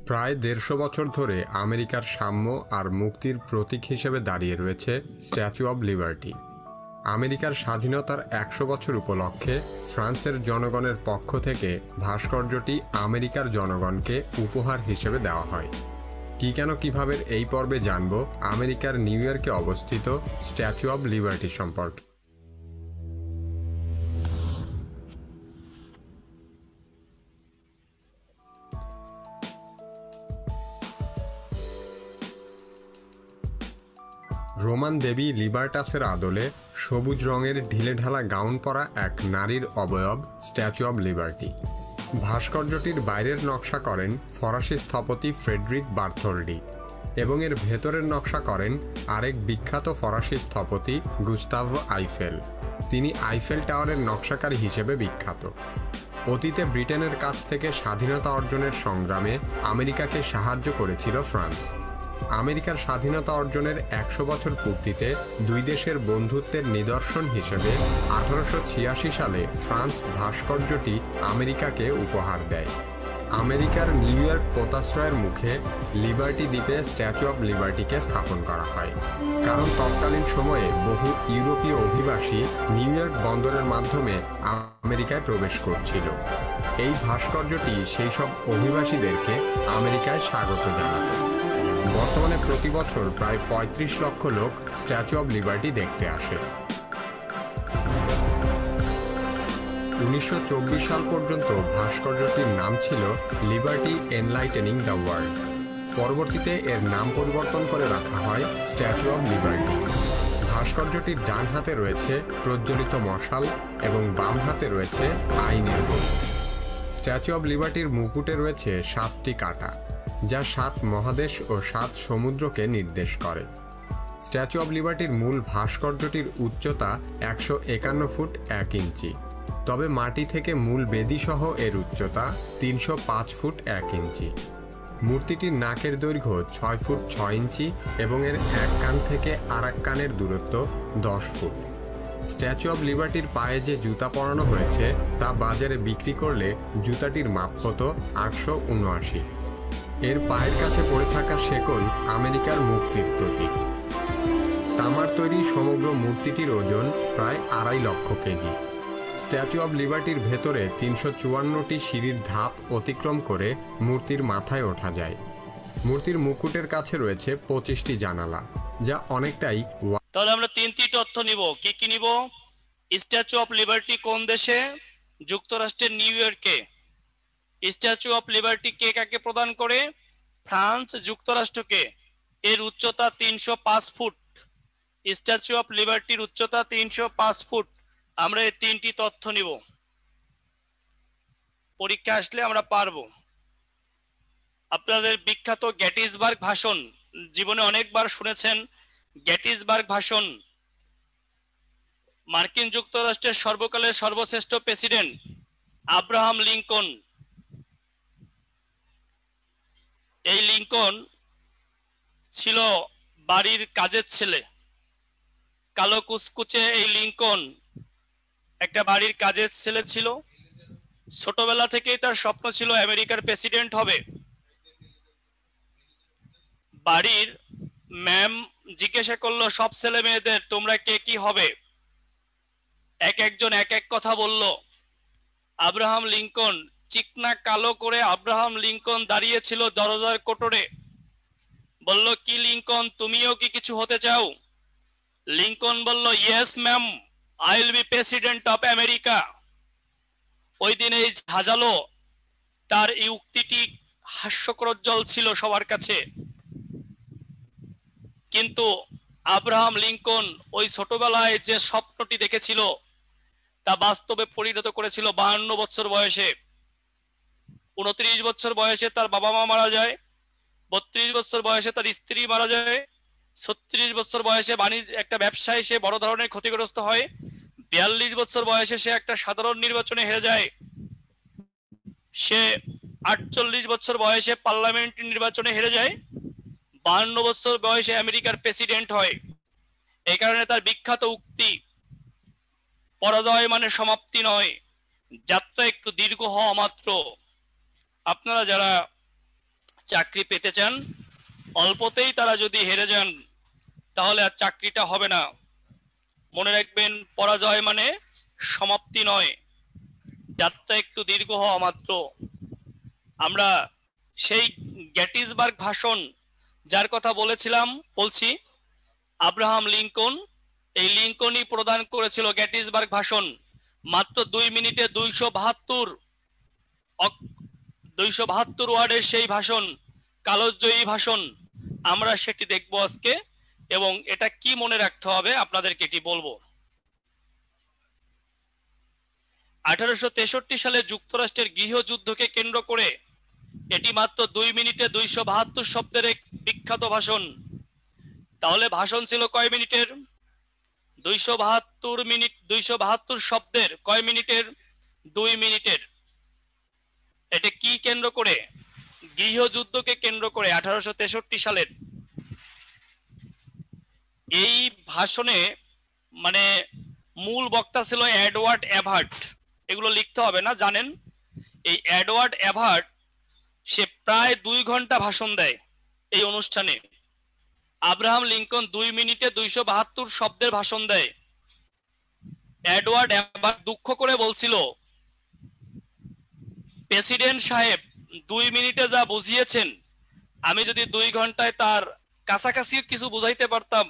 প্রায় 150 বছর ধরে আমেরিকার সাম্য আর মুক্তির প্রতীক হিসেবে দাঁড়িয়ে রয়েছে স্ট্যাচু অব লিবার্টি। আমেরিকার স্বাধীনতার 100 বছর উপলক্ষে ফ্রান্সের জনগণের পক্ষ থেকে ভাস্কর্যটি আমেরিকার জনগণকে উপহার হিসেবে দেওয়া হয়। কি কেন কিভাবে এই পর্বে জানব আমেরিকার নিউ ইয়র্কে অবস্থিত স্ট্যাচু অব লিবার্টি সম্পর্কে। রোমান দেবী লিবার্টাসের আদলে সবুজ রঙের ঢিলেঢালা গাউন পরা এক নারীর অবয়ব স্ট্যাচু অব লিবার্টি। ভাস্কর্যটির বাইরের নকশা করেন ফরাসি স্থপতি ফ্রেডরিক বার্থোল্ডি এবং এর ভেতরের নকশা করেন আরেক বিখ্যাত ফরাসি স্থপতি গুস্তাভো আইফেল। তিনি আইফেল টাওয়ারের নকশাকারী হিসেবে বিখ্যাত। অতীতে ব্রিটেনের কাছ থেকে স্বাধীনতা অর্জনের সংগ্রামে আমেরিকাকে সাহায্য করেছিল ফ্রান্স। আমেরিকার স্বাধীনতা অর্জনের 100 বছর পূর্তিতে দুই দেশের বন্ধুত্বের নিদর্শন হিসেবে 1886 সালে ফ্রান্স ভাস্কর্যটি আমেরিকাকে উপহার দেয়। আমেরিকার নিউ ইয়র্ক পোতাশ্রয়ের মুখে লিবার্টি দ্বীপে স্ট্যাচু অব লিবার্টিকে স্থাপন করা হয়, কারণ তৎকালীন সময়ে বহু ইউরোপীয় অভিবাসী নিউ ইয়র্ক বন্দরের মাধ্যমে আমেরিকায় প্রবেশ করছিল। এই ভাস্কর্যটি সেই সব অভিবাসীদেরকে আমেরিকায় স্বাগত জানাত। বর্তমানে প্রতি বছর প্রায় 35 লক্ষ লোক স্ট্যাচু অব লিবার্টি দেখতে আসে। 1924 সাল পর্যন্ত ভাস্কর্যটির নাম ছিল লিবার্টি এনলাইটেনিং দ্য ওয়ার্ল্ড। পরবর্তীতে এর নাম পরিবর্তন করে রাখা হয় স্ট্যাচু অব লিবার্টি। ভাস্কর্যটির ডান হাতে রয়েছে প্রজ্বলিত মশাল এবং বাম হাতে রয়েছে আইনের বই। স্ট্যাচু অব লিবার্টির মুকুটে রয়েছে 7টি কাঁটা, যা 7 মহাদেশ ও 7 সমুদ্রকে নির্দেশ করে। স্ট্যাচু অব লিবার্টির মূল ভাস্কর্যটির উচ্চতা 151 ফুট 1 ইঞ্চি, তবে মাটি থেকে মূল বেদি সহ এর উচ্চতা 305 ফুট 1 ইঞ্চি। মূর্তিটির নাকের দৈর্ঘ্য 6 ফুট 6 ইঞ্চি এবং এর এক কান থেকে আরেক কানের দূরত্ব 10 ফুট। স্ট্যাচু অব লিবার্টির পায়ে যে জুতা পরানো হয়েছে তা বাজারে বিক্রি করলে জুতাটির মাপ হতো 879। এর পায়ের কাছে পড়ে থাকা শেকল আমেরিকার মুক্তির প্রতীক। তামার তৈরি সমগ্র মূর্তিটির ওজন প্রায় 2.5 লক্ষ কেজি। স্ট্যাচু অব লিবার্টির ভেতরে 354টি সিঁড়ির ধাপ অতিক্রম করে মূর্তির মাথায় ওঠা যায়। মূর্তির মুকুটের কাছে রয়েছে 25টি জানালা, যা অনেকটাই। তাহলে আমরা 3টি তথ্য নিব। কি কি নিব? স্ট্যাচু অফ লিবার্টি কোন দেশে? যুক্তরাষ্ট্রের নিউ ইয়র্কে। স্ট্যাচু অফ লিবার্টি কে কাকে প্রদান করে? ফ্রান্স যুক্তরাষ্ট্রকে। এর উচ্চতা 305 ফুট। স্ট্যাচু অফ লিবার্টির উচ্চতা 305 ফুট। আমরা এই 3টি তথ্য নিব, পরীক্ষা আসলে আমরা পারবো। আপনাদের বিখ্যাত গ্যাটিসবার্গ ভাষণ জীবনে অনেকবার শুনেছেন। গ্যাটিসবার্গ ভাষণ মার্কিন যুক্তরাষ্ট্রের সর্বকালের সর্বশ্রেষ্ঠ প্রেসিডেন্ট আব্রাহাম লিঙ্কন। এই লিঙ্কন ছিল বাড়ির কাজের ছেলে। কালো কুচকুচে এই লিঙ্কন একটা বাড়ির কাজের ছেলে ছিল। ছোটবেলা থেকেই তার স্বপ্ন ছিল আমেরিকার প্রেসিডেন্ট হবে। বাড়ির ম্যাম জিজ্ঞাসা করলো সব ছেলে মেয়েদের, তোমরা কে কি হবে? একজন এক এক কথা বলল। আব্রাহাম লিঙ্কন, চিকনা কালো করে আব্রাহাম লিঙ্কন দাঁড়িয়েছিল দরজার কোটরে। বলল, কি লিঙ্কন, তুমিও কি কিছু হতে চাও? লিঙ্কন বলল, yes ma'am, I will be president of America. ওই দিন এই ঝাঁঝালো তার এই উক্তিটি হাস্যকরোজ্জ্বল ছিল সবার কাছে। কিন্তু আব্রাহাম লিঙ্কন ওই ছোটবেলায় যে স্বপ্নটি দেখেছিল তা বাস্তবে পরিণত করেছিল 52 বছর বয়সে। 29 বছর বয়সে তার বাবা মা মারা যায়। 32 বছর বয়সে তার স্ত্রী মারা যায়। 36 বছর বয়সে একটা ব্যবসায় সে বড় ধরনের ক্ষতিগ্রস্ত হয়। 42 বছর বয়সে সে একটা সাধারণ নির্বাচনে হেরে যায়। সে 48 বছর বয়সে পার্লামেন্ট নির্বাচনে হেরে যায়। 52 বছর বয়সে আমেরিকার প্রেসিডেন্ট হয়। এই কারণে তার বিখ্যাত উক্তি, পরাজয় মানে সমাপ্তি নয়, যাত্রা একটু দীর্ঘ হওয়া মাত্র। আপনারা যারা চাকরি পেতে চান, অল্পতেই তারা যদি হেরে যান তাহলে আর চাকরিটা হবে না। মনে রাখবেন, পরাজয় মানে সমাপ্তি নয়, যাত্রা একটু দীর্ঘ হওয়া মাত্র। আমরা সেই গ্যাটিসবার্গ ভাষণ যার কথা বলছি, আব্রাহাম লিঙ্কন, এই লিঙ্কনই প্রদান করেছিল গ্যাটিসবার্গ ভাষণ। মাত্র 2 মিনিটে 272 ওয়ার্ডের সেই ভাষণ, কালজয়ী ভাষণ। আমরা সেটি দেখব আজকে, এবং এটা কি মনে রাখতে হবে আপনাদেরকে এটি বলবো। 1863 সালে যুক্তরাষ্ট্রের গৃহযুদ্ধকে কেন্দ্র করে এটি মাত্র 2 মিনিটে 272 শব্দের এক বিখ্যাত ভাষণ। তাহলে ভাষণ ছিল কয় মিনিটের? 272 মিনিট, 272 শব্দের। কয় মিনিটের? 2 মিনিটের। এটা কি কেন্দ্র করে? গৃহযুদ্ধকে কেন্দ্র করে 1863 সালের। এই ভাষণে মানে মূল বক্তা ছিল এডওয়ার্ড এভার্ট। এগুলো লিখতে হবে না, জানেন। এই এডওয়ার্ড এভার্ট সে প্রায় 2 ঘন্টা ভাষণ দেয় এই অনুষ্ঠানে। আব্রাহাম লিঙ্কন 2 মিনিটে 272 শব্দের ভাষণ দেয়। এডওয়ার্ড এভার্ট দুঃখ করে বলছিল, প্রেসিডেন্ট সাহেব 2 মিনিটে যা বুঝিয়েছেন, আমি যদি 2 ঘন্টায় তার কাছাকাছি কিছু বুঝাইতে পারতাম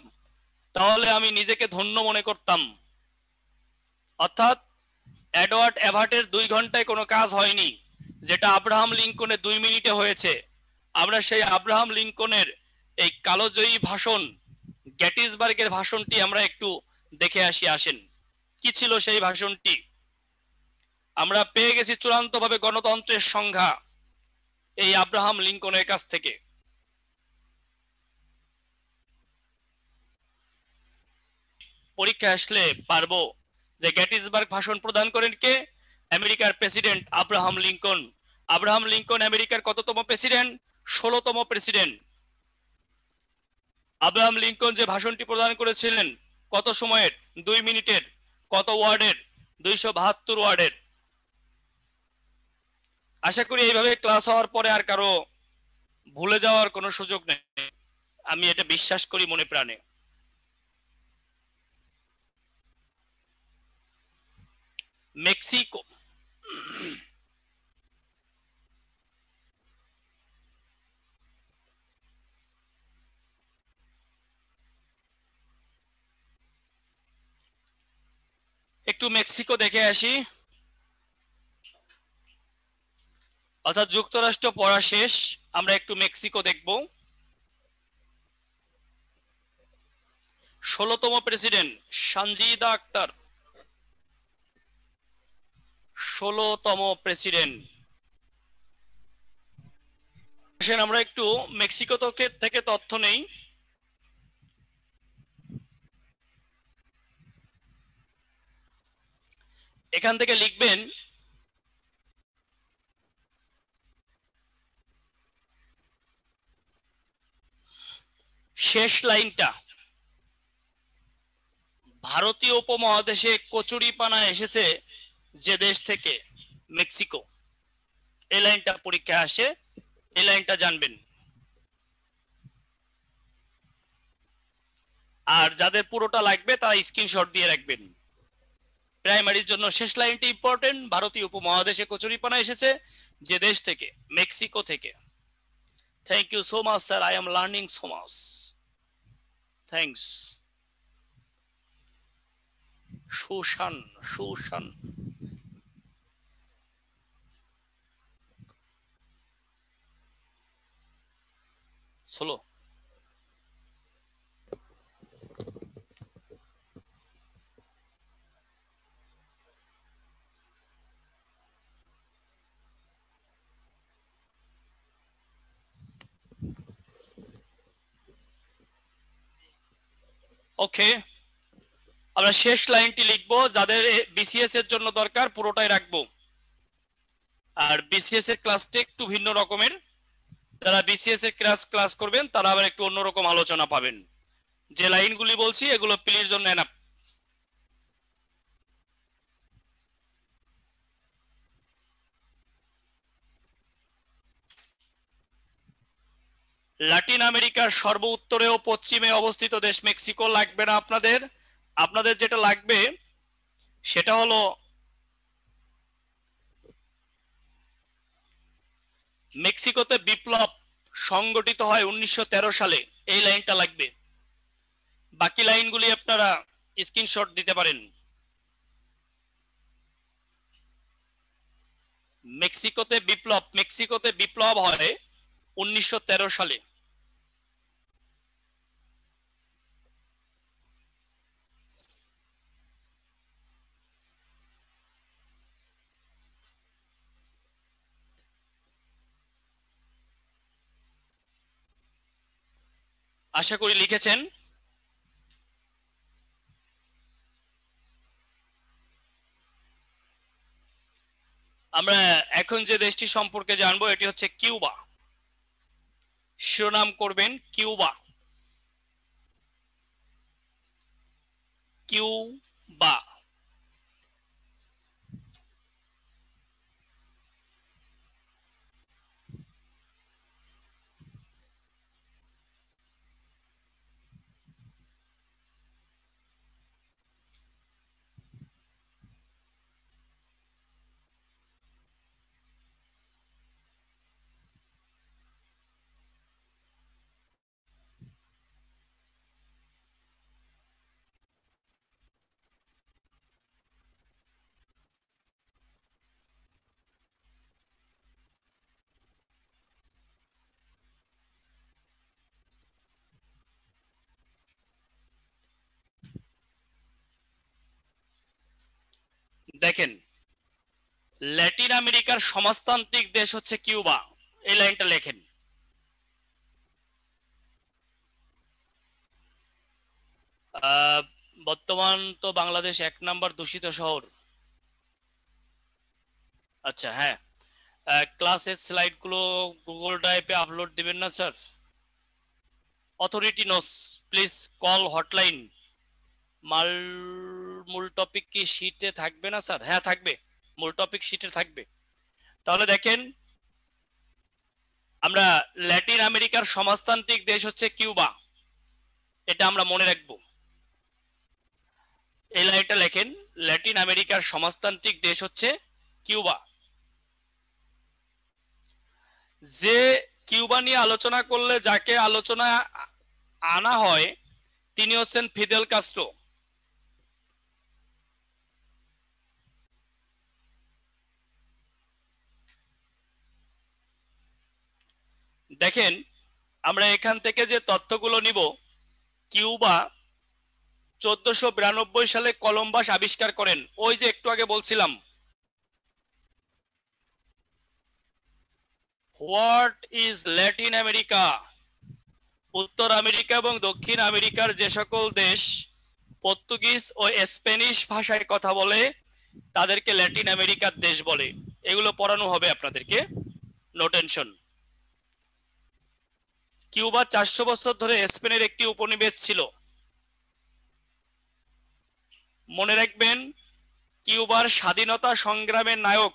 তাহলে আমি নিজেকে ধন্য মনে করতাম। অর্থাৎ এডওয়ার্ড এভার্টের 2 ঘন্টায় কোনো কাজ হয়নি, যেটা আব্রাহাম লিঙ্কনের 2 মিনিটে হয়েছে। আমরা সেই আব্রাহাম লিঙ্কনের এই কালোজয়ী ভাষণ, গেটিসবার্গের ভাষণটি আমরা একটু দেখে আসেন। কি ছিল সেই ভাষণটি? আমরা পেয়ে গেছি চূড়ান্তভাবে গণতন্ত্রের সংজ্ঞা এই আব্রাহাম লিঙ্কনের কাছ থেকে। পরীক্ষা আসলে পারবো যে গেটিসবার্গ ভাষণ প্রদান করেন কে? আমেরিকার president Abraham Lincoln. Abraham Lincoln আমেরিকার কততম প্রেসিডেন্ট? 16তম প্রেসিডেন্ট। আব্রাহাম লিঙ্কন যে ভাষণটি প্রদান করেছিলেন কত সময়ের? 2 মিনিটের। কত ওয়ার্ডের? 272 ওয়ার্ডের। আশা করি এইভাবে ক্লাস হওয়ার পরে আর কারো ভুলে যাওয়ার কোনো সুযোগ নেই, আমি এটা বিশ্বাস করি মনে প্রাণে। মেক্সিকো। একটু মেক্সিকো দেখে আসি। অর্থাৎ যুক্তরাষ্ট্র পড়া শেষ, আমরা একটু মেক্সিকো দেখব। 16তম প্রেসিডেন্ট সঞ্জিদা আক্তার। 16তম প্রেসিডেন্ট। আমরা একটু মেক্সিকো থেকে তথ্য নেই। এখান থেকে লিখবেন শেষ লাইনটা, ভারতীয় উপমহাদেশে কচুরিপানা এসেছে যে দেশ থেকে, মেক্সিকো। এই লাইনটা পরীক্ষায় আসে, এই লাইনটা জানবেন। আর যাদের পুরোটা লাগবে তারা স্ক্রিনশট দিয়ে রাখবেন। প্রাইমারির জন্য শেষ লাইনটি ইম্পর্টেন্ট। ভারতীয় উপমহাদেশে কচুরিপানা এসেছে যে দেশ থেকে, মেক্সিকো থেকে। Thank you so much sir, I am learning so much. Thanks. Sushan, Sushan. চলো। ওকে, আমরা শেষ লাইনটি লিখবো। যাদের বিসিএস এর জন্য দরকার পুরোটাই রাখবো। আর বিসিএস এর ক্লাসটা একটু ভিন্ন রকমের। যারা বিসিএস এর ক্লাস করবেন তারা আবার একটু অন্যরকম আলোচনা পাবেন। যে লাইনগুলি বলছি এগুলো প্লির জন্য এনাফ। লাতিন আমেরিকার সর্ব উত্তরে ও পশ্চিমে অবস্থিত দেশ মেক্সিকো লাগবে না আপনাদের। আপনাদের যেটা লাগবে সেটা হলো মেক্সিকোতে বিপ্লব সংগঠিত হয় 1913 সালে, এই লাইনটা লাগবে। বাকি লাইনগুলি আপনারা স্ক্রিনশট দিতে পারেন। মেক্সিকোতে বিপ্লব হয় 1913 সালে। আশা করি লিখেছেন। আমরা এখন যে দেশটি সম্পর্কে জানবো এটি হচ্ছে কিউবা। শিরোনাম করবেন কিউবা। কিউবা। দেখেন, ল্যাটিন আমেরিকার সমাজতান্ত্রিক দেশ হচ্ছে কিউবা। এই লাইনটা লেখেন। বর্তমান তো বাংলাদেশ 1 নাম্বার দূষিত শহর। আচ্ছা, হ্যাঁ, ক্লাসের স্লাইড গুলো গুগল ড্রাইভে আপলোড দিবেন না স্যার? অথরিটি নোস, প্লিজ কল হটলাইন। মূল টপিক কি শীটে থাকবে না স্যার? হ্যাঁ থাকবে, মূল টপিক শীটে থাকবে। তাহলে দেখেন, আমরা ল্যাটিন আমেরিকার সমাজতান্ত্রিক দেশ হচ্ছে কিউবা, এটা আমরা মনে রাখবো। এই লাইনটা লেখেন, ল্যাটিন আমেরিকার সমাজতান্ত্রিক দেশ হচ্ছে কিউবা। যে কিউবা নিয়ে আলোচনা করলে যাকে আলোচনা আনা হয় তিনি হচ্ছেন ফিদেল কাস্ট্রো। দেখেন, আমরা এখান থেকে যে তথ্যগুলো নিব, কিউবা 1492 সালে কলম্বাস আবিষ্কার করেন। ওই যে একটু আগে বলছিলাম, হোয়াট ইজ ল্যাটিন আমেরিকা? উত্তর আমেরিকা এবং দক্ষিণ আমেরিকার যে সকল দেশ পর্তুগিজ ও স্প্যানিশ ভাষায় কথা বলে তাদেরকে ল্যাটিন আমেরিকার দেশ বলে। এগুলো পড়ানো হবে আপনাদেরকে, নো টেনশন। কিউবা 400 বছর ধরে স্পেনের একটি উপনিবেশ ছিল। মনে রাখবেন, কিউবার স্বাধীনতা সংগ্রামের নায়ক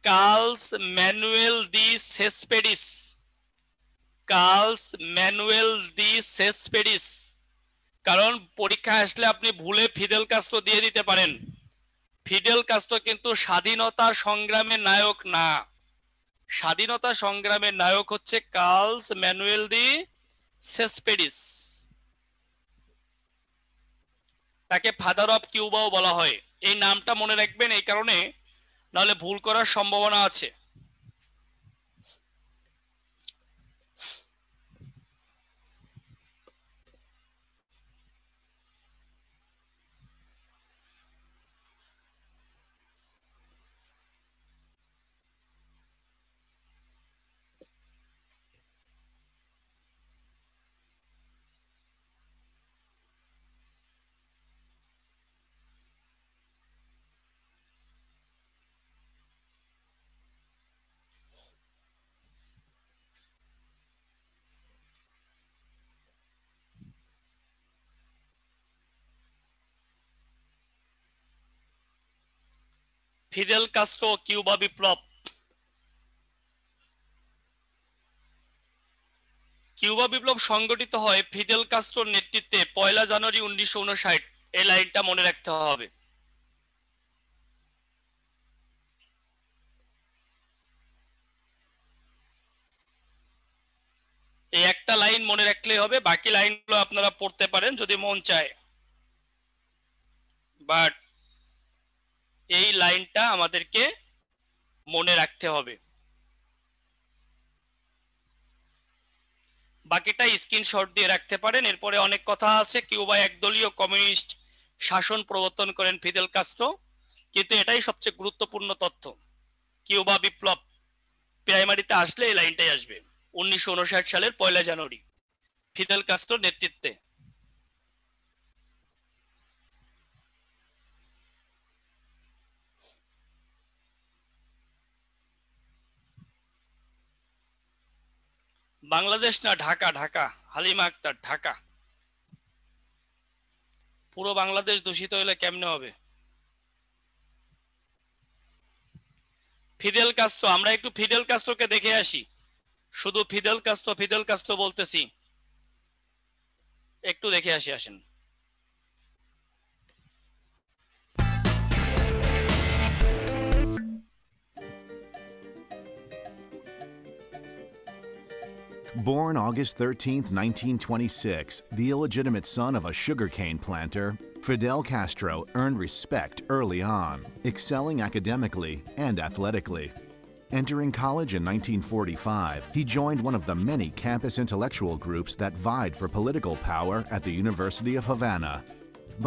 কার্লস ম্যানুয়েল দি সেসপেডিস। কার্লস ম্যানুয়েল দি সেসপেডিস। কারণ পরীক্ষায় আসলে আপনি ভুলে ফিদেল কাস্ট্রো দিয়ে দিতে পারেন। ফিদেল কাস্ট্রো কিন্তু স্বাধীনতা সংগ্রামের নায়ক না। স্বাধীনতা সংগ্রামের নায়ক হচ্ছে কার্লস ম্যানুয়েল দি সেসপেডিস। তাকে ফাদার অফ কিউবাও বলা হয়। এই নামটা মনে রাখবেন এই কারণে, নাহলে ভুল করার সম্ভাবনা আছে। ফিদেল কাস্ট্রো কিউবা বিপ্লব। কিউবা বিপ্লব সংগঠিত হয় ফিদেল কাস্ট্রোর নেতৃত্বে 1 জানুয়ারি 1959। এই লাইনটা মনে রাখতে হবে। এই একটা লাইন মনে রাখলেই হবে, বাকি লাইনগুলো আপনারা পড়তে পারেন যদি মন চায়, বাট এই লাইনটা আমাদেরকে মনে রাখতে হবে। বাকিটা স্ক্রিনশট দিয়ে রাখতে পারেন। এরপরে অনেক কথা আছে। কিউবা একদলীয় কমিউনিস্ট শাসন প্রবর্তন করেন ফিদেল কাস্ট্রো, কিন্তু এটাই সবচেয়ে গুরুত্বপূর্ণ তথ্য। কিউবা বিপ্লব প্রাইমারিতে আসলে এই লাইনটাই আসবে, 1959 সালের 1 জানুয়ারি। ফিদেল কাস্ট্রোর নেতৃত্বে। বাংলাদেশ না ঢাকা, ঢাকা, হালিমা আক্তার, ঢাকা। পুরো বাংলাদেশ দূষিত হলে কেমনে হবে? ফিদেল কাস্ট্রো, আমরা একটু ফিদেল কাস্ট্রোকে দেখে আসি। শুধু ফিদেল কাস্ট্রো ফিদেল কাস্ট্রো বলতেছি, একটু দেখে আসি, আসেন। Born August 13, 1926, the illegitimate son of a sugarcane planter, Fidel Castro earned respect early on, excelling academically and athletically. Entering college in 1945, he joined one of the many campus intellectual groups that vied for political power at the University of Havana.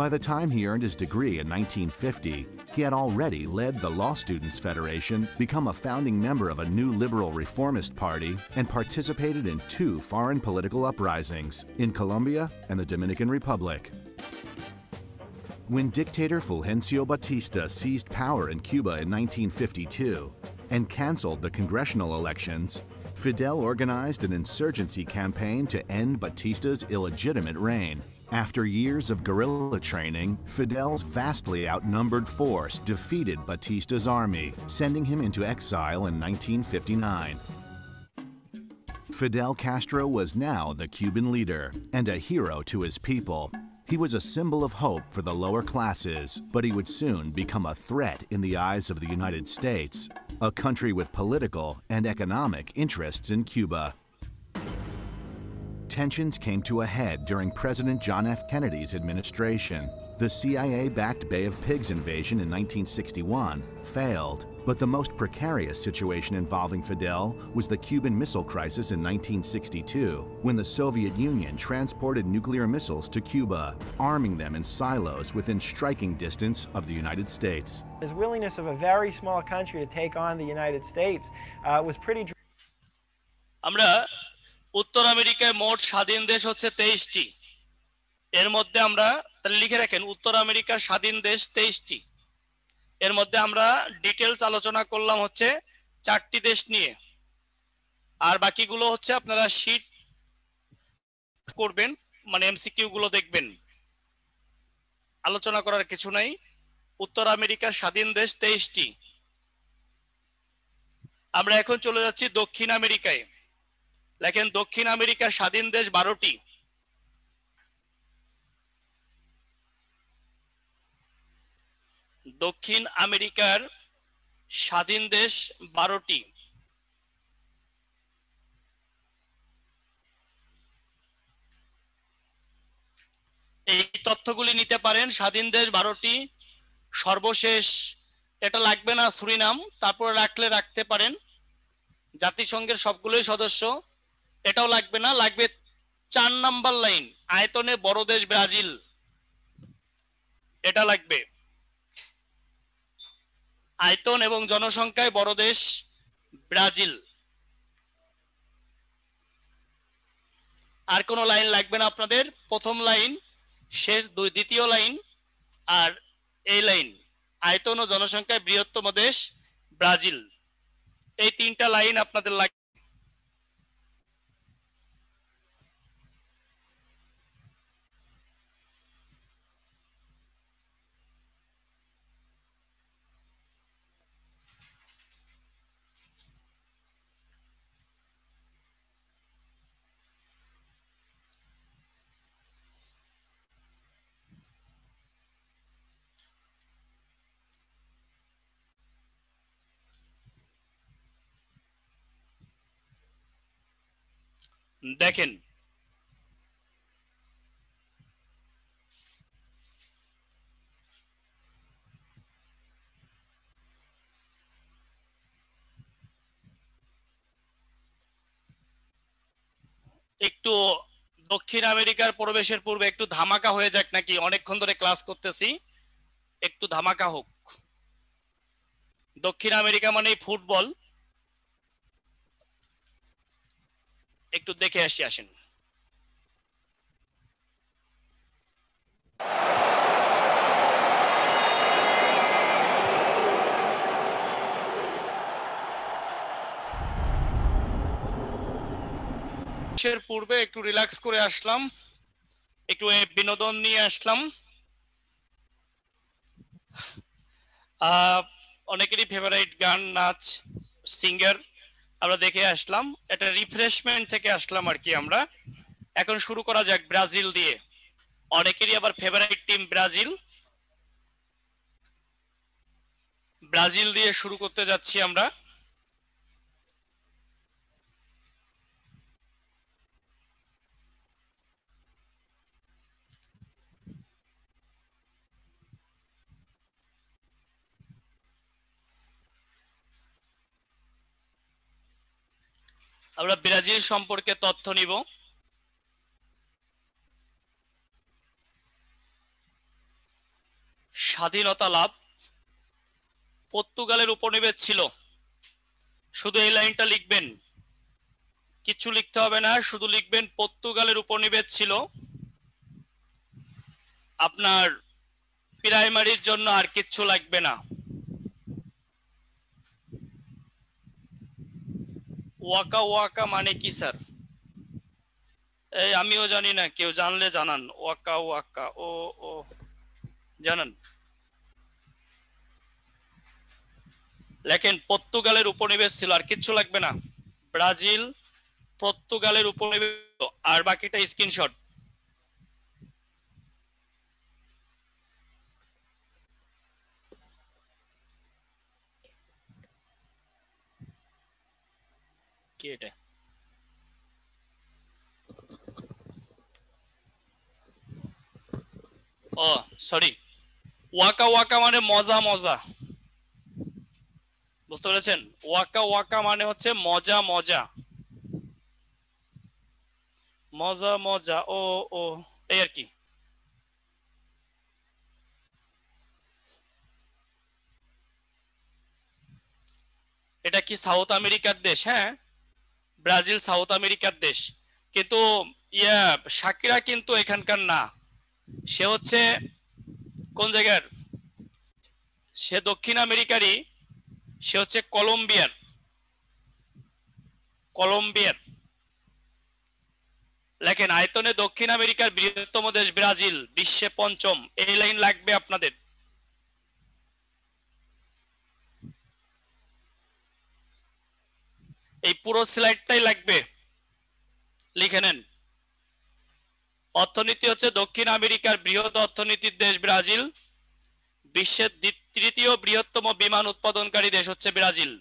By the time he earned his degree in 1950, he had already led the Law Students Federation, become a founding member of a new liberal reformist party, and participated in 2 foreign political uprisings in Colombia and the Dominican Republic. When dictator Fulgencio Batista seized power in Cuba in 1952 and canceled the congressional elections, Fidel organized an insurgency campaign to end Batista's illegitimate reign. After years of guerrilla training, Fidel's vastly outnumbered force defeated Batista's army, sending him into exile in 1959. Fidel Castro was now the Cuban leader and a hero to his people. He was a symbol of hope for the lower classes, but he would soon become a threat in the eyes of the United States, a country with political and economic interests in Cuba. Tensions came to a head during President John F. Kennedy's administration. The CIA-backed Bay of Pigs invasion in 1961 failed, but the most precarious situation involving Fidel was the Cuban Missile Crisis in 1962, when the Soviet Union transported nuclear missiles to Cuba, arming them in silos within striking distance of the United States. His willingness of a very small country to take on the United States was pretty. আমরা উত্তর আমেরিকায় মোট স্বাধীন দেশ হচ্ছে 23টি। এর মধ্যে আমরা তাহলে লিখে রাখেন, উত্তর আমেরিকার স্বাধীন দেশ 23টি। এর মধ্যে আমরা ডিটেলস আলোচনা করলাম হচ্ছে 4টি দেশ নিয়ে, আর বাকিগুলো হচ্ছে আপনারা শীট করবেন, মানে এমসিকিউ গুলো দেখবেন, আলোচনা করার কিছু নাই। উত্তর আমেরিকার স্বাধীন দেশ 23টি। আমরা এখন চলে যাচ্ছি দক্ষিণ আমেরিকায়। লেখেন দক্ষিণ আমেরিকার স্বাধীন দেশ 12টি। দক্ষিণ আমেরিকার স্বাধীন দেশ 12টি। এই তথ্যগুলি নিতে পারেন। স্বাধীন দেশ 12টি। সর্বশেষ এটা লাগবে না, সুরিনাম, তারপরে রাখলে রাখতে পারেন। জাতিসংঘের সবগুলোই সদস্য, এটাও লাগবে না, লাগবে 4 নাম্বার লাইন, আয়তনে বড় দেশ ব্রাজিল, এটা লাগবে। আয়তন এবং জনসংখ্যায় বড় দেশ ব্রাজিল। আর কোনো লাইন লাগবে না আপনাদের। প্রথম লাইন, শেষ দ্বিতীয় লাইন, আর এই লাইন, আয়তন ও জনসংখ্যায় বৃহত্তম দেশ ব্রাজিল। এই 3টা লাইন আপনাদের লাগবে। দেখেন, একটু দক্ষিণ আমেরিকার প্রবেশের পূর্বে একটু ধামাকা হয়ে যাক নাকি? অনেকক্ষণ ধরে ক্লাস করতেছি, একটু ধামাকা হোক। দক্ষিণ আমেরিকা মানে ফুটবল, একটু দেখে আসি, আসেন। এর পূর্বে একটু রিল্যাক্স করে আসলাম, একটু বিনোদন নিয়ে আসলাম। অনেকেরই ফেভারিট গান, নাচ, সিঙ্গার আমরা দেখে আসলাম, একটা রিফ্রেশমেন্ট থেকে আসলাম আর কি। আমরা এখন শুরু করা যাক ব্রাজিল দিয়ে। অনেকেরই আবার ফেভারিট টিম ব্রাজিল। ব্রাজিল দিয়ে শুরু করতে যাচ্ছি আমরা। আমরা ব্রাজিল সম্পর্কে তথ্য নিব। স্বাধীনতা লাভ, পর্তুগালের উপনিবেশ ছিল। শুধু এই লাইনটা লিখবেন, কিছু লিখতে হবে না, শুধু লিখবেন পর্তুগালের উপনিবেশ ছিল। আপনার প্রাইমারির জন্য আর কিচ্ছু লাগবে না। ওয়াকা ওয়াকা মানে কি স্যার? এই আমিও জানি না, কেউ জানলে জানান। ওয়াকা ওয়াকা, ও ও জানান। লেখেন পর্তুগালের উপনিবেশ ছিল, আর কিচ্ছু লাগবে না। ব্রাজিল পর্তুগালের উপনিবেশ, আর বাকিটা স্ক্রিনশট। কি এটা? ও সরি, ওয়াকা ওয়াকা মানে মজা মজা, বুঝতে পেরেছেন? ওয়াকা ওয়াকা মানে হচ্ছে মজা মজা, মজা মজা, ও ও এই আর কি। এটা কি সাউথ আমেরিকার দেশ? হ্যাঁ, ব্রাজিল সাউথ আমেরিকার দেশ, কিন্তু শাকিরা কিন্তু এখানকার না। সে হচ্ছে কোন জায়গার? সে দক্ষিণ আমেরিকারই, সে হচ্ছে কলম্বিয়ার। কলম্বিয়ার। লেখেন আয়তনে দক্ষিণ আমেরিকার বৃহত্তম দেশ ব্রাজিল, বিশ্বে পঞ্চম। এই লাইন লাগবে আপনাদের। এই পুরো স্লাইডটাই লাগবে, লিখে নেন। অর্থনীতি হচ্ছে দক্ষিণ আমেরিকার বৃহৎ অর্থনীতির দেশ ব্রাজিল, বিশ্বের তৃতীয় বৃহত্তম বিমান উৎপাদনকারী দেশ হচ্ছে ব্রাজিল।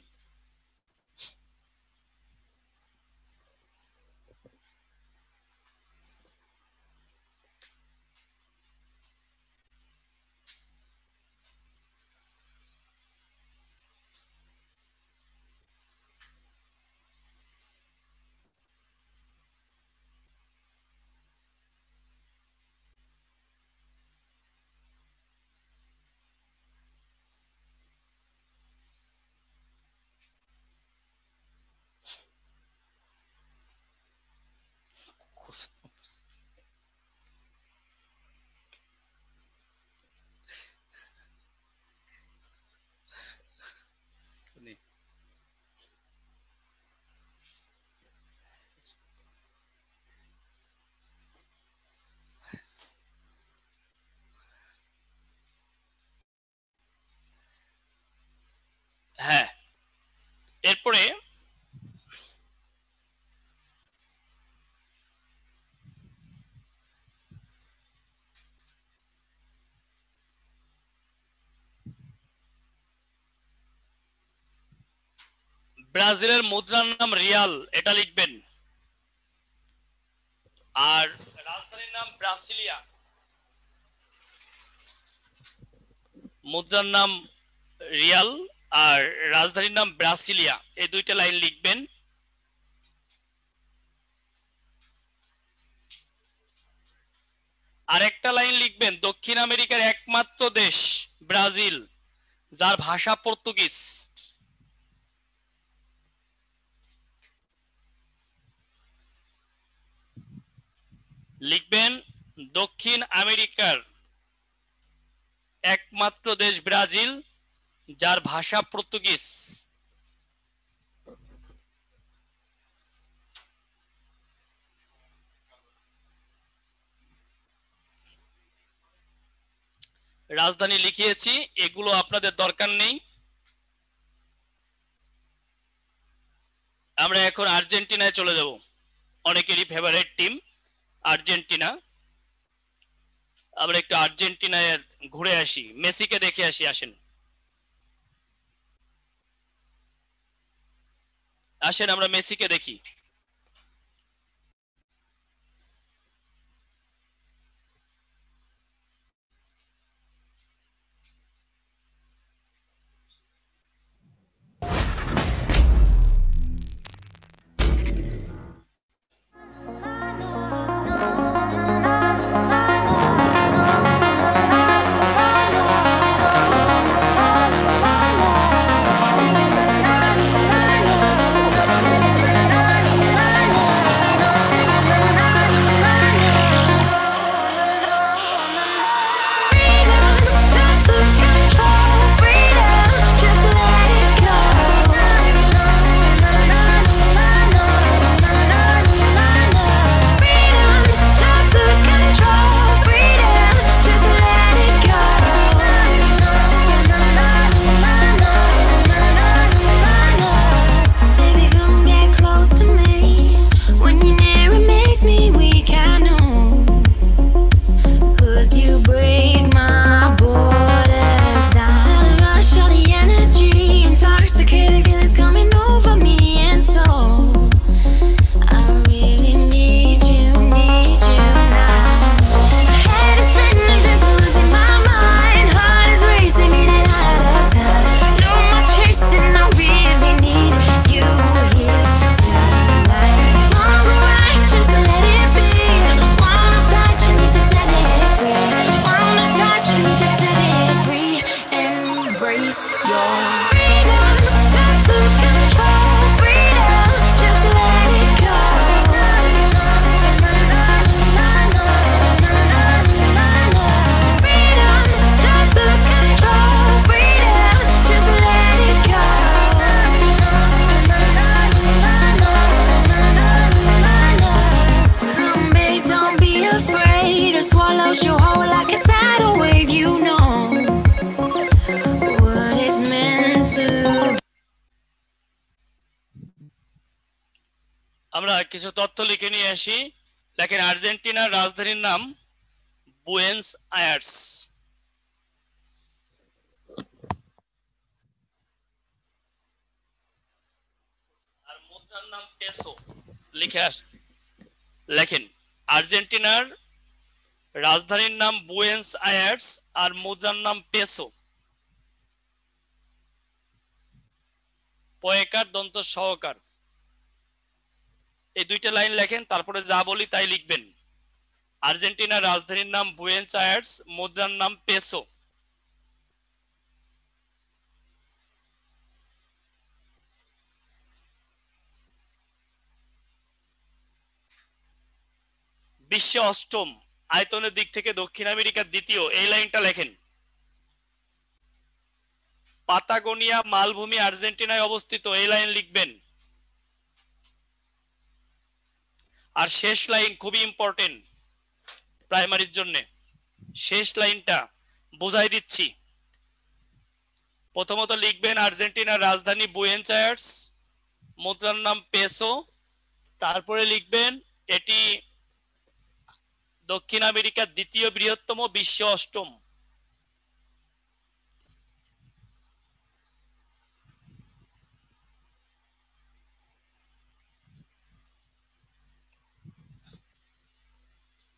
হ্যাঁ, এরপরে ব্রাজিলের মুদ্রার নাম রিয়াল, এটা লিখবেন। আর রাজধানীর নাম ব্রাসিলিয়া। মুদ্রার নাম রিয়াল আর রাজধানীর নাম ব্রাসিলিয়া, এই দুইটা লাইন লিখবেন। আরেকটা লাইন লিখবেন, দক্ষিণ আমেরিকার একমাত্র দেশ ব্রাজিল, যার ভাষা পর্তুগিজ। লিখবেন দক্ষিণ আমেরিকার একমাত্র দেশ ব্রাজিল, যার ভাষা পর্তুগিজ। রাজধানী লিখিয়েছি, এগুলো আপনাদের দরকার নেই। আমরা এখন আর্জেন্টিনায় চলে যাব, অনেকেরই ফেভারিট টিম আর্জেন্টিনা। আমরা একটু আর্জেন্টিনায় ঘুরে আসি, মেসিকে দেখে আসি, আসেন আসেন আমরা মেসিকে দেখি। Baby, come get close to me. When you're near, it makes me weak. I know. 'Cause you break my borders down. Feel the rush of the energy, intoxicated feelings coming over me, and so I really need you now. Head is spinning, think I'm losing my mind. Heart is racing, beating out of time. No more chasing, I really need you here tonight. Wanna ride, just let it be. Wanna touch, you need to set it free. Wanna touch, you need to set it free. Embrace your freedom, just lose control. Freedom, just let it go. Freedom, just lose control. Freedom, just let it go. Come, babe, don't be afraid. It swallows you whole like a tidal wave. You know what it's meant to. আমরা কিছু তথ্য লিখে নিয়ে আসি। দেখেন, আর্জেন্টিনার রাজধানীর নাম বুয়েন্স আয়ার্স। আর মুদ্রার নাম পেসো। লেখেন, আর্জেন্টিনার রাজধানীর নাম বুয়েন্স আয়ার্স আর মুদ্রার নাম পেসো। পয়েকার দন্ত সহকার, এই দুইটা লাইন লেখেন, তারপরে যা বলি তাই লিখবেন। আর্জেন্টিনার রাজধানীর নাম বুয়েন্স আয়ার্স, মুদ্রার নাম পেসো। বিশ্বে অষ্টম, আয়তনের দিক থেকে দক্ষিণ আমেরিকার দ্বিতীয়, এই লাইনটা লেখেন। পাতাগোনিয়া মালভূমি আর্জেন্টিনায় অবস্থিত, এই লাইন লিখবেন। আর শেষ লাইন খুবই ইম্পর্টেন্ট প্রাইমারির জন্য, শেষ লাইনটা বোঝাই দিচ্ছি। প্রথমত লিখবেন আর্জেন্টিনার রাজধানী বুয়েন্স আয়ার্স, মুদ্রার নাম পেসো। তারপরে লিখবেন এটি দক্ষিণ আমেরিকার দ্বিতীয় বৃহত্তম, বিশ্বে অষ্টম।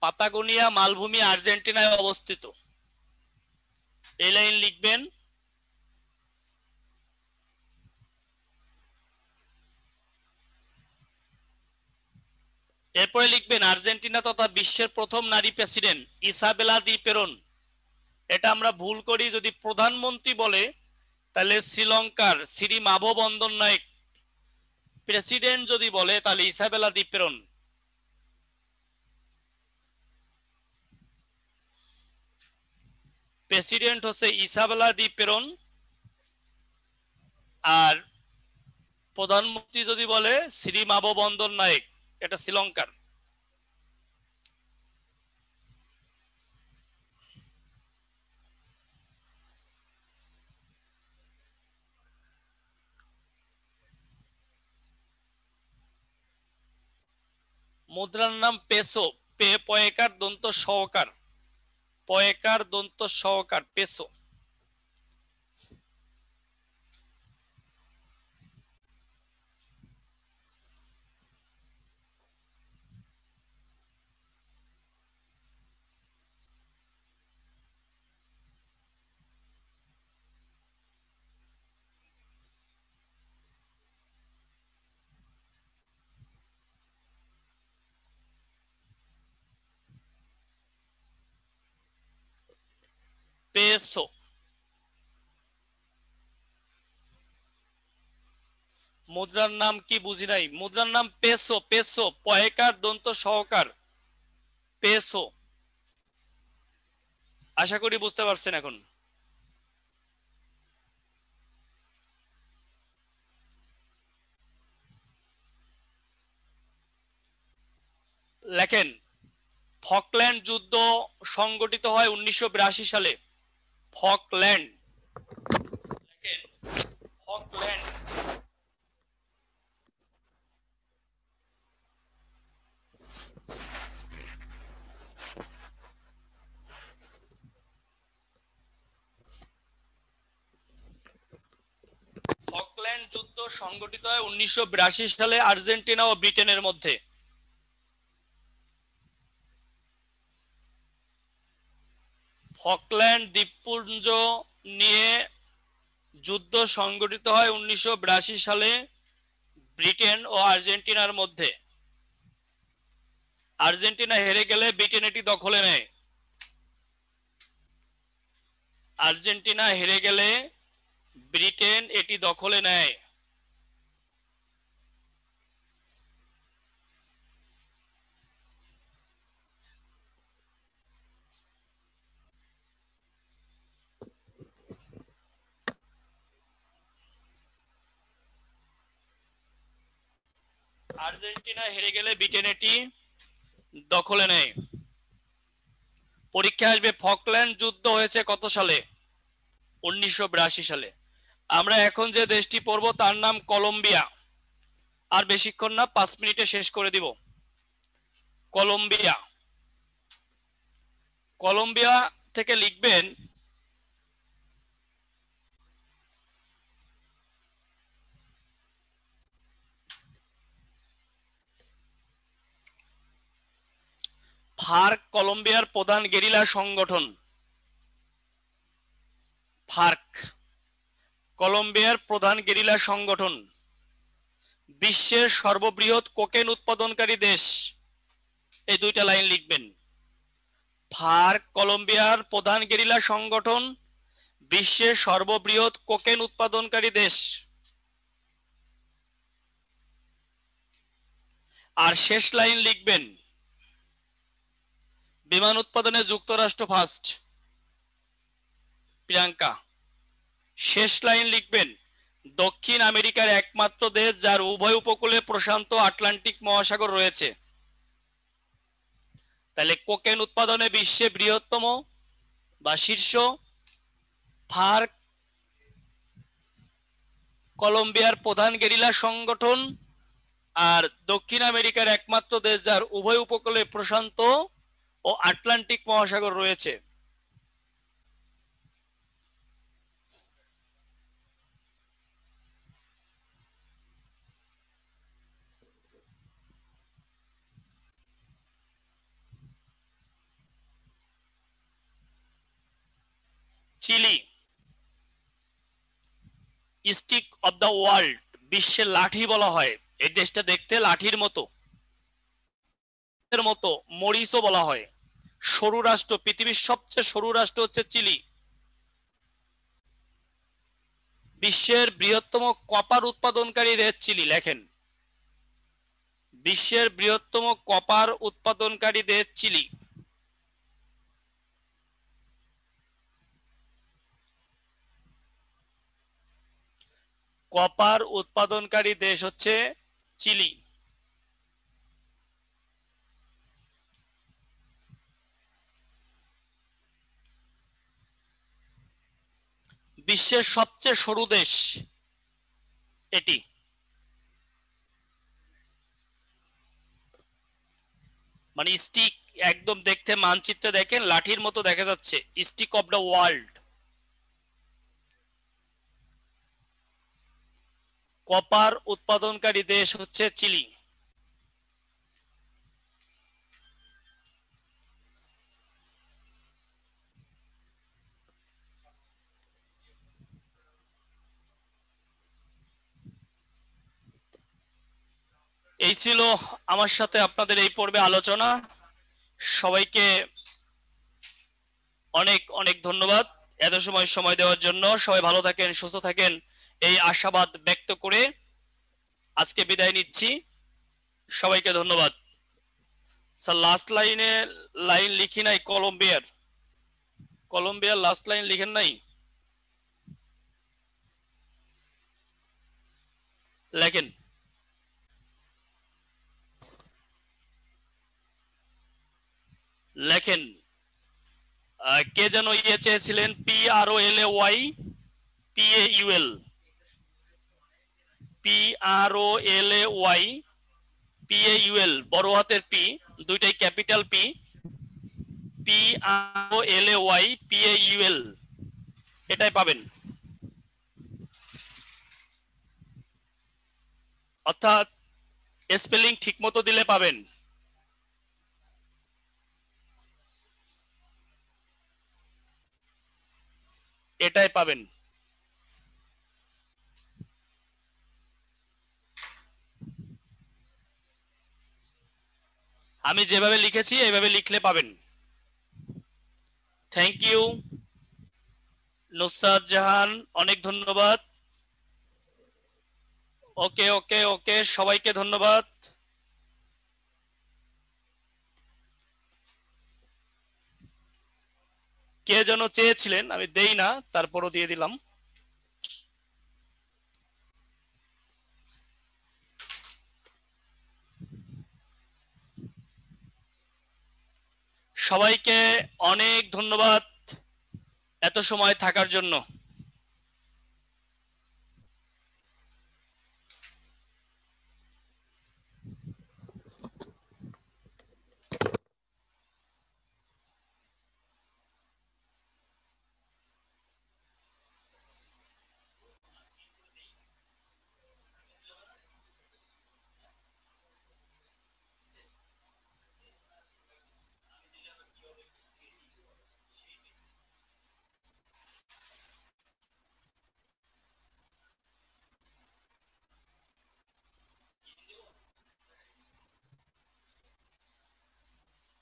পাতাগোনিয়া মালভূমি আর্জেন্টিনায় অবস্থিত, এই লাইন লিখবেন। এরপরে লিখবেন আর্জেন্টিনা তথা বিশ্বের প্রথম নারী প্রেসিডেন্ট ইসাবেলা দি পেরন। এটা আমরা ভুল করি, যদি প্রধানমন্ত্রী বলে তাহলে শ্রীলঙ্কার শ্রী মাভো বন্দর নায়ক, প্রেসিডেন্ট যদি বলে তাহলে ইসাবেলা দি পেরন। প্রেসিডেন্ট হচ্ছে ইসাবেলা দি পেরন, আর প্রধানমন্ত্রী যদি বলে শ্রী মাভো বন্দর নায়ক, এটা শ্রীলঙ্কার। মুদ্রার নাম পেসো। পয়েকার দন্ত সহকার, পয়েকার দন্ত সহকার, পেসো। পেসো। মুদ্রার নাম কি বুঝি নাই? মুদ্রার নাম পেসো। পেসো পয়েকার দন্ত সহকার, পেসো। আশা করি বুঝতে পারছেন এখন। লেখেন, ফকল্যান্ড যুদ্ধ সংগঠিত হয় 1982 সালে। ফকল্যান্ড, লেখেন ফকল্যান্ড। ফকল্যান্ড যুদ্ধ সংগঠিত হয় 1982 সালে আর্জেন্টিনা ও ব্রিটেনের মধ্যে। ফকল্যান্ড দ্বীপপুঞ্জ নিয়ে যুদ্ধ সংগঠিত হয় 1982 সালে ব্রিটেন ও আর্জেন্টিনার মধ্যে। আর্জেন্টিনা হেরে গেলে ব্রিটেন এটি দখলে নেয়। আর্জেন্টিনা হেরে গেলে ব্রিটেন এটি দখলে নেয়। আর্জেন্টিনা হেরে গেলে ব্রিটেন এটি দখলে নেয়। পরীক্ষা আসবে, ফকল্যান্ড যুদ্ধ হয়েছে কত সালে? 1982 সালে। আমরা এখন যে দেশটি পড়বো তার নাম কলম্বিয়া। আর বেশিক্ষণ না, 5 মিনিটে শেষ করে দিব। কলম্বিয়া। কলম্বিয়া থেকে লিখবেন ফার্ক, কলম্বিয়ার প্রধান গেরিলা সংগঠন। ফার্ক কলম্বিয়ার প্রধান গেরিলা সংগঠন। বিশ্বের সর্ববৃহৎ কোকেন উৎপাদনকারী দেশ। এই দুইটা লাইন লিখবেন। ফার্ক কলম্বিয়ার প্রধান গেরিলা সংগঠন, বিশ্বের সর্ববৃহৎ কোকেন উৎপাদনকারী দেশ। আর শেষ লাইন লিখবেন, বিমান উৎপাদনে যুক্তরাষ্ট্র ফার্স্ট। প্রিয়াঙ্কা। শেষ লাইন লিখবেন, দক্ষিণ আমেরিকার একমাত্র দেশ যার উভয় উপকূলে প্রশান্ত আটলান্টিক মহাসাগর রয়েছে। তাহলে কোকেন উৎপাদনে বিশ্বে বৃহত্তম বা শীর্ষ ফার্ক কলম্বিয়ার প্রধান গেরিলা সংগঠন, আর দক্ষিণ আমেরিকার একমাত্র দেশ যার উভয় উপকূলে প্রশান্ত ও আটলান্টিক মহাসাগর রয়েছে। Chile, stick of the world, বিশ্বের লাঠি বলা হয়। এই দেশটা দেখতে লাঠির মতো, মরিচও বলা হয়। সরু রাষ্ট্র, পৃথিবীর সবচেয়ে সরু রাষ্ট্র হচ্ছে চিলি। বিশ্বের বৃহত্তম কপার উৎপাদনকারী দেশ চিলি। লেখেন, বিশ্বের বৃহত্তম কপার উৎপাদনকারী দেশ চিলি। কপার উৎপাদনকারী দেশ হচ্ছে চিলি। বিশ্বের সবচেয়ে সরু দেশ এটি। মানে স্টিক, একদম দেখতে মানচিত্রে দেখেন লাঠির মতো দেখা যাচ্ছে, stick of the world. Copper উৎপাদনকারী দেশ হচ্ছে চিলি। এই ছিল আমার সাথে আপনাদের এই পর্বে আলোচনা। সবাইকে অনেক অনেক ধন্যবাদ এত সময় দেওয়ার জন্য। সবাই ভালো থাকেন, সুস্থ থাকেন, এই আশাবাদ ব্যক্ত করে আজকে বিদায় নিচ্ছি। সবাইকে ধন্যবাদ। স্যার লাস্ট লাইন লিখি নাই, কলম্বিয়ার লাস্ট লাইন লিখেন নাই, লেখেন। লেখেন কে যেন ইয়ে চেয়েছিলেন, PROLAY PAUL, PROLAY PAUL, বড় হাতের পি, দুইটাই ক্যাপিটাল পি, PROLAY PAUL, এটাই পাবেন। অর্থাৎ স্পেলিং ঠিক মতো দিলে পাবেন। এটাই পাবেন। আমি যেভাবে লিখেছি এইভাবে লিখলে পাবেন। থ্যাংক ইউ নুসরাত জাহান, অনেক ধন্যবাদ। ওকে ওকে ওকে, সবাইকে ধন্যবাদ। কে যেন চেয়েছিলেন, আমি দেই না, তারপরও দিয়ে দিলাম। সবাইকে অনেক ধন্যবাদ এত সময় থাকার জন্য।